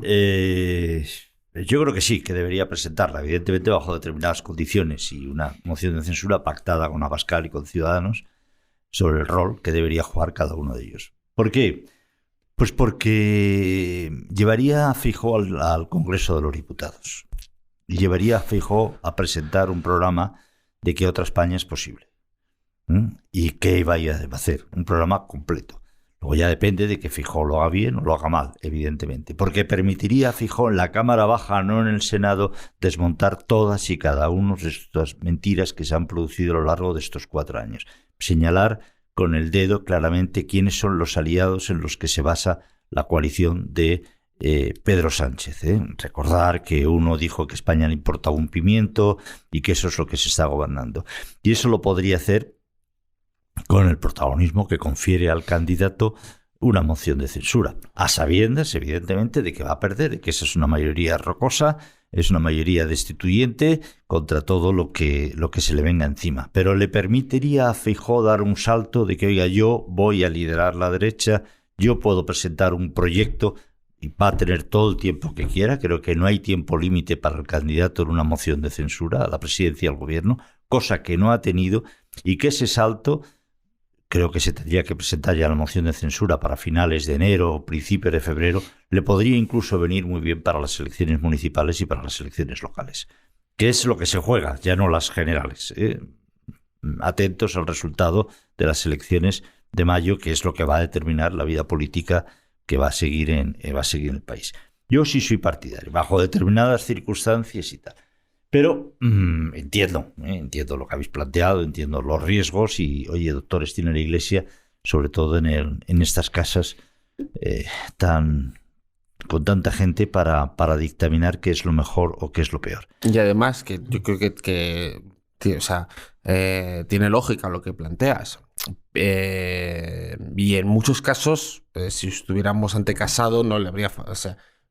¿eh? Yo creo que sí, que debería presentarla, evidentemente bajo determinadas condiciones, y una moción de censura pactada con Abascal y con Ciudadanos sobre el rol que debería jugar cada uno de ellos. ¿Por qué? Pues porque llevaría a Feijóo al Congreso de los Diputados. Y llevaría a Feijóo a presentar un programa de que otra España es posible. Y qué vaya a hacer, un programa completo. Luego ya depende de que Feijóo lo haga bien o lo haga mal, evidentemente. Porque permitiría a Feijóo en la Cámara Baja, no en el Senado, desmontar todas y cada una de estas mentiras que se han producido a lo largo de estos 4 años. Señalar con el dedo claramente quiénes son los aliados en los que se basa la coalición de Pedro Sánchez. Recordar que uno dijo que España le importaba un pimiento y que eso es lo que se está gobernando. Y eso lo podría hacer con el protagonismo que confiere al candidato una moción de censura, a sabiendas, evidentemente, de que va a perder, de que esa es una mayoría rocosa, es una mayoría destituyente contra todo lo que se le venga encima. Pero le permitiría a Feijóo dar un salto de que, oiga, yo voy a liderar la derecha, yo puedo presentar un proyecto y va a tener todo el tiempo que quiera. Creo que no hay tiempo límite para el candidato en una moción de censura a la presidencia y al gobierno, cosa que no ha tenido, y que ese salto creo que se tendría que presentar ya la moción de censura para finales de enero o principios de febrero. Le podría incluso venir muy bien para las elecciones municipales y para las elecciones locales, que es lo que se juega, ya no las generales. Atentos al resultado de las elecciones de mayo, que es lo que va a determinar la vida política que va a seguir en el país. Yo sí soy partidario, bajo determinadas circunstancias y tal. Pero entiendo lo que habéis planteado, entiendo los riesgos y, oye, doctores, tiene la Iglesia, sobre todo en estas casas con tanta gente para dictaminar qué es lo mejor o qué es lo peor. Y además, que yo creo que tiene lógica lo que planteas. Y en muchos casos, si estuviéramos ante Casado, no le habría,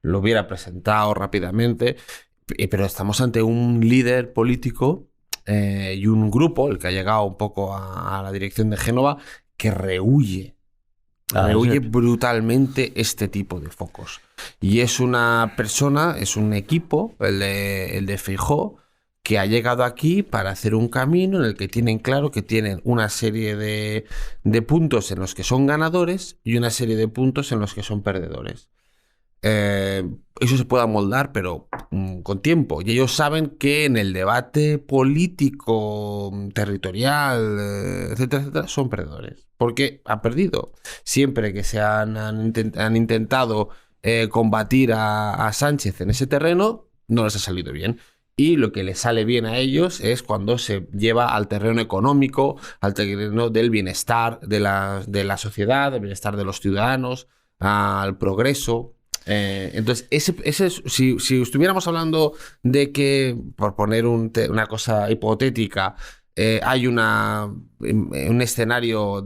lo hubiera presentado rápidamente. Pero estamos ante un líder político y un grupo, el que ha llegado un poco a la dirección de Génova, que rehuye brutalmente este tipo de focos. Y es una persona, es un equipo, el de Feijóo, que ha llegado aquí para hacer un camino en el que tienen claro que tienen una serie de puntos en los que son ganadores y una serie de puntos en los que son perdedores. Eso se puede amoldar, pero con tiempo. Y ellos saben que en el debate político, territorial, etcétera, etcétera, son perdedores. Porque han perdido. Siempre que han intentado combatir a Sánchez en ese terreno, no les ha salido bien. Y lo que les sale bien a ellos es cuando se lleva al terreno económico, al terreno del bienestar de la sociedad, del bienestar de los ciudadanos, al progreso. Entonces, si estuviéramos hablando de que, por poner una cosa hipotética, hay un escenario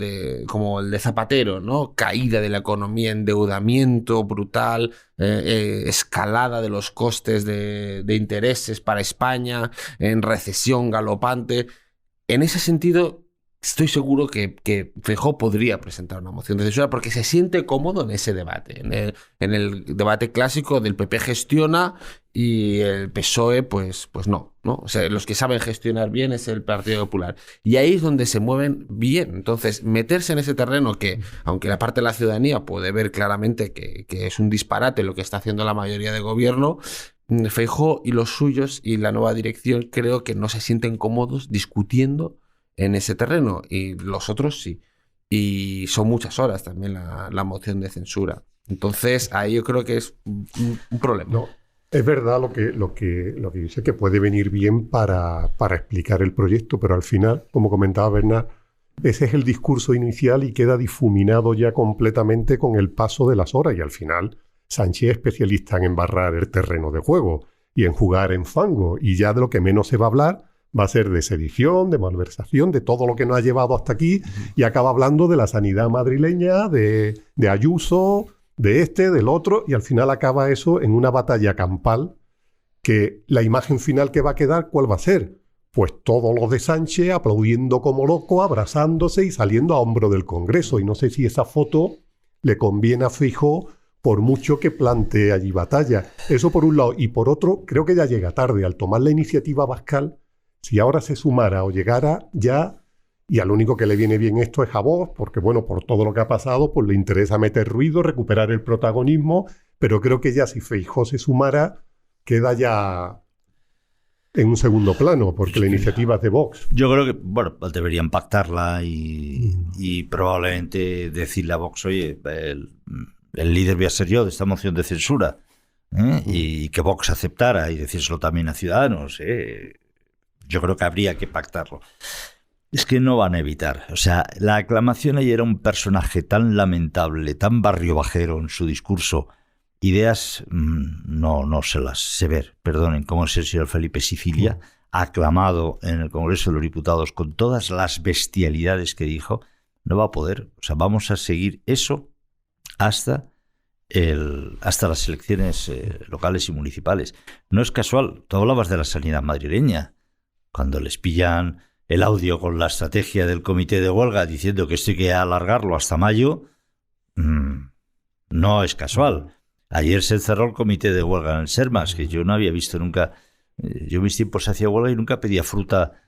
como el de Zapatero, ¿no? Caída de la economía, endeudamiento brutal, escalada de los costes de intereses para España, en recesión galopante. En ese sentido, estoy seguro que Feijóo podría presentar una moción de censura porque se siente cómodo en ese debate, en el debate clásico del PP gestiona y el PSOE pues no. O sea, los que saben gestionar bien es el Partido Popular. Y ahí es donde se mueven bien. Entonces, meterse en ese terreno que, aunque la parte de la ciudadanía puede ver claramente que es un disparate lo que está haciendo la mayoría de gobierno, Feijóo y los suyos y la nueva dirección creo que no se sienten cómodos discutiendo en ese terreno, y los otros sí. Y son muchas horas también la moción de censura. Entonces, ahí yo creo que es un problema. No, es verdad lo que dice, que puede venir bien para explicar el proyecto, pero al final, como comentaba Bernard, ese es el discurso inicial y queda difuminado ya completamente con el paso de las horas. Y al final, Sánchez es especialista en embarrar el terreno de juego y en jugar en fango. Y ya de lo que menos se va a hablar va a ser de sedición, de malversación, de todo lo que nos ha llevado hasta aquí, y acaba hablando de la sanidad madrileña, de Ayuso, del otro, y al final acaba eso en una batalla campal que la imagen final que va a quedar, ¿cuál va a ser? Pues todos los de Sánchez aplaudiendo como loco, abrazándose y saliendo a hombro del Congreso. Y no sé si esa foto le conviene a Feijóo por mucho que plantee allí batalla. Eso por un lado. Y por otro, creo que ya llega tarde. Al tomar la iniciativa Abascal, si ahora se sumara o llegara ya, y al único que le viene bien esto es a Vox, porque bueno, por todo lo que ha pasado, pues le interesa meter ruido, recuperar el protagonismo, pero creo que ya si Feijóo se sumara, queda ya en un segundo plano, porque la iniciativa es de Vox. Yo creo que, bueno, deberían pactarla y probablemente decirle a Vox, oye, el líder voy a ser yo de esta moción de censura, y que Vox aceptara y decírselo también a Ciudadanos, Yo creo que habría que pactarlo. Es que no van a evitar. O sea, la aclamación ayer era un personaje tan lamentable, tan barrio bajero en su discurso. Ideas no se las sé ver. Perdonen, como es el señor Felipe Sicilia. aclamado en el Congreso de los Diputados con todas las bestialidades que dijo, no va a poder. O sea, vamos a seguir eso hasta las elecciones locales y municipales. No es casual. Tú hablabas de la sanidad madrileña. Cuando les pillan el audio con la estrategia del comité de huelga diciendo que esto hay que alargarlo hasta mayo, no es casual. Ayer se encerró el comité de huelga en el Sermas, que yo no había visto nunca. Yo en mis tiempos hacía huelga y nunca pedía fruta,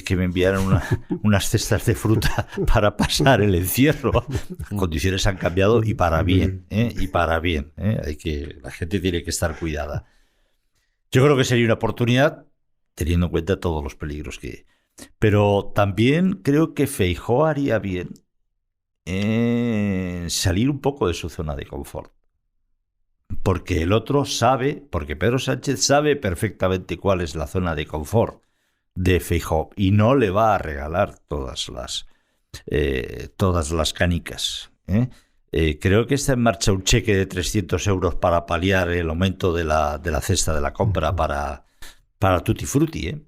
que me enviaran unas cestas de fruta para pasar el encierro. Las condiciones han cambiado y para bien, y para bien. La gente tiene que estar cuidada. Yo creo que sería una oportunidad, teniendo en cuenta todos los peligros que... Pero también creo que Feijóo haría bien en salir un poco de su zona de confort. Porque el otro sabe, porque Pedro Sánchez sabe perfectamente cuál es la zona de confort de Feijóo y no le va a regalar todas las canicas. Creo que está en marcha un cheque de 300 euros para paliar el aumento de la cesta de la compra para Tutti Frutti.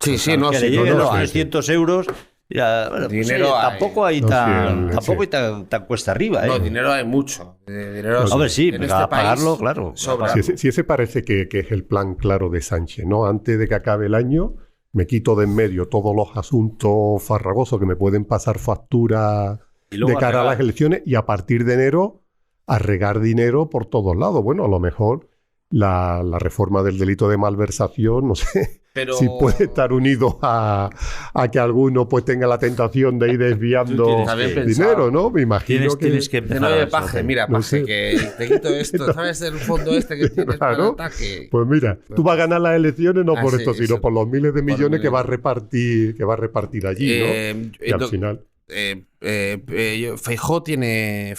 Sí, no, que sí, le lleguen los hay. 300 euros. Mira, bueno, Dinero hay. Tampoco hay tan cuesta arriba. No, dinero hay mucho. Hombre, sí, en pero a pagarlo, claro. Sobra. Si ese parece que es el plan claro de Sánchez, ¿no? Antes de que acabe el año, me quito de en medio todos los asuntos farragosos que me pueden pasar factura de cara a las elecciones y a partir de enero a regar dinero por todos lados. Bueno, a lo mejor la reforma del delito de malversación, no sé... Pero... si puede estar unido a que alguno pues tenga la tentación de ir desviando dinero, ¿no? Me imagino tienes que empezar no a paje, mira, paje, no sé. Que te quito esto, ¿sabes? El fondo este que tienes para el ataque. Pues mira, tú vas a ganar las elecciones no por esto, sino por los miles de millones que va a repartir allí, ¿no? Y al final... Feijóo tiene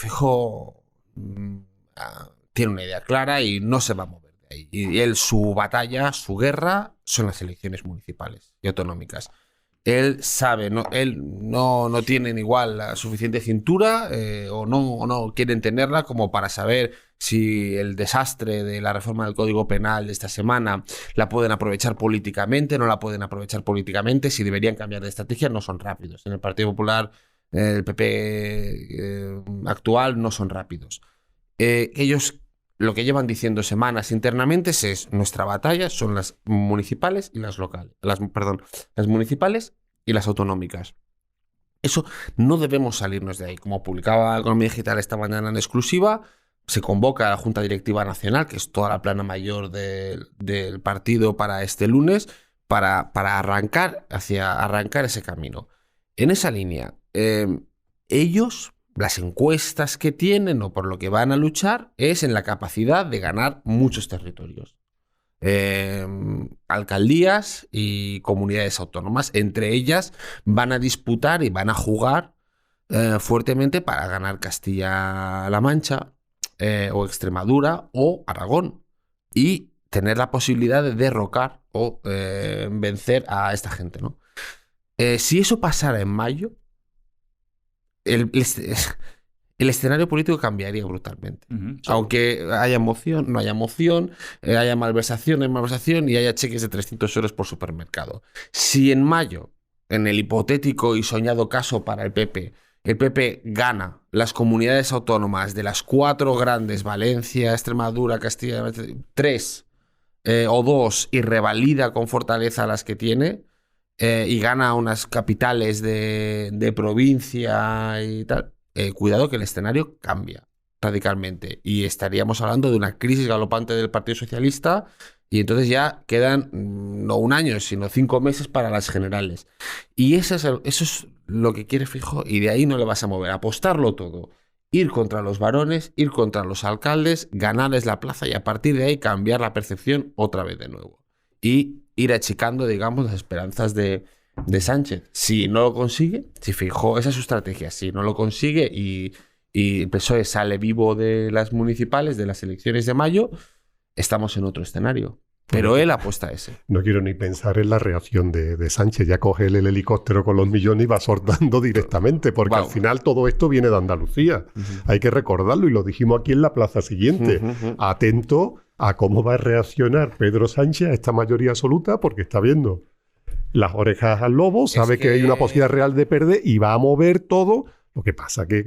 una idea clara y no se va a mover de ahí. Y él, su batalla, su guerra, son las elecciones municipales y autonómicas. Él sabe, él no tiene igual la suficiente cintura o no quieren tenerla como para saber si el desastre de la reforma del Código Penal de esta semana la pueden aprovechar políticamente, no la pueden aprovechar políticamente, si deberían cambiar de estrategia. No son rápidos. En el Partido Popular, el PP actual, no son rápidos. Ellos lo que llevan diciendo semanas internamente es nuestra batalla son las municipales y las locales. Las municipales y las autonómicas. Eso no debemos salirnos de ahí. Como publicaba Economía Digital esta mañana en exclusiva, se convoca a la Junta Directiva Nacional, que es toda la plana mayor del partido para este lunes, para arrancar ese camino. En esa línea, ellos... Las encuestas que tienen o por lo que van a luchar es en la capacidad de ganar muchos territorios. Alcaldías y comunidades autónomas. Entre ellas van a disputar y van a jugar fuertemente para ganar Castilla-La Mancha o Extremadura o Aragón y tener la posibilidad de derrocar o vencer a esta gente, ¿no? Si eso pasara en mayo, el escenario político cambiaría brutalmente. Sí. Aunque haya moción, no haya moción, haya malversación, no hay malversación y haya cheques de 300 euros por supermercado. Si en mayo, en el hipotético y soñado caso para el PP gana las comunidades autónomas de las 4 grandes, Valencia, Extremadura, Castilla, 3 o 2, y revalida con fortaleza las que tiene, y gana unas capitales de provincia y tal, cuidado que el escenario cambia radicalmente y estaríamos hablando de una crisis galopante del Partido Socialista y entonces ya quedan no un año sino 5 meses para las generales y eso es lo que quiere Feijóo y de ahí no le vas a mover, apostarlo todo, ir contra los varones, ir contra los alcaldes, ganarles la plaza y a partir de ahí cambiar la percepción otra vez de nuevo y ir achicando, digamos, las esperanzas de Sánchez. Si no lo consigue, si Feijóo, esa es su estrategia, si no lo consigue y el PSOE sale vivo de las municipales, de las elecciones de mayo, estamos en otro escenario. Pero él apuesta a ese. No quiero ni pensar en la reacción de Sánchez. Ya coge el helicóptero con los millones y va soltando directamente, porque al final todo esto viene de Andalucía. Hay que recordarlo y lo dijimos aquí en la plaza siguiente. Atento a cómo va a reaccionar Pedro Sánchez a esta mayoría absoluta, porque está viendo las orejas al lobo, sabe que hay una posibilidad real de perder y va a mover todo. Lo que pasa que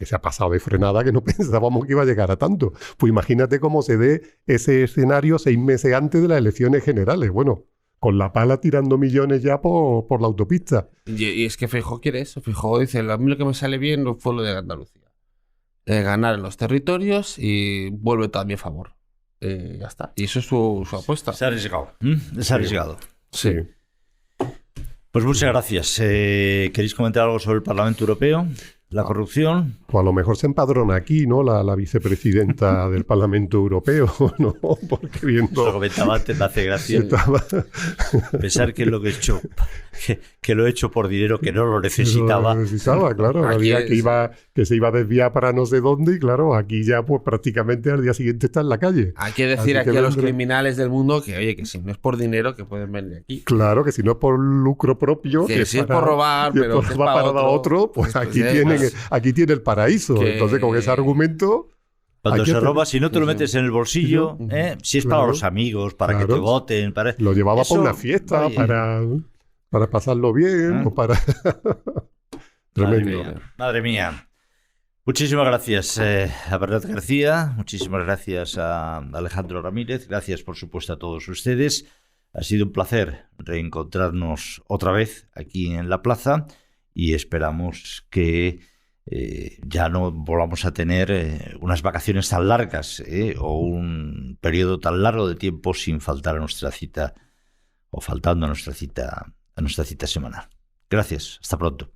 se ha pasado de frenada, que no pensábamos que iba a llegar a tanto. Pues imagínate cómo se dé ese escenario 6 meses antes de las elecciones generales. Bueno, con la pala tirando millones ya por la autopista. Y es que Feijóo quiere eso. Feijóo dice, a mí lo que me sale bien fue lo de Andalucía. Ganar en los territorios y vuelve todo a mi favor. Ya está. Y eso es su apuesta. Se ha arriesgado. Es arriesgado. Sí. Pues muchas gracias. ¿Queréis comentar algo sobre el Parlamento Europeo? ¿La corrupción? Pues a lo mejor se empadrona aquí, ¿no? La vicepresidenta del Parlamento Europeo, ¿no? Porque viendo... Lo comentaba antes, me hace gracia. Pensar que lo que he hecho, que lo he hecho por dinero que no lo necesitaba. No lo necesitaba, claro. Había que se iba a desviar para no sé dónde y claro, aquí ya pues prácticamente al día siguiente está en la calle. Hay que decir aquí a los criminales del mundo que, oye, que si no es por dinero, que pueden venir aquí. Claro, que si no es por lucro propio... Que si es por robar, pero que es para otro, pues aquí tiene el paraíso. Entonces, con ese argumento... Cuando se roba, si no te lo metes en el bolsillo, si es para los amigos, para que te voten... Lo llevaba para una fiesta, para pasarlo bien, o para... Tremendo. Madre mía. Muchísimas gracias a Bernat García, muchísimas gracias a Alejandro Ramírez, gracias por supuesto a todos ustedes. Ha sido un placer reencontrarnos otra vez aquí en la plaza y esperamos que ya no volvamos a tener unas vacaciones tan largas o un periodo tan largo de tiempo sin faltar a nuestra cita o faltando a nuestra cita semanal. Gracias, hasta pronto.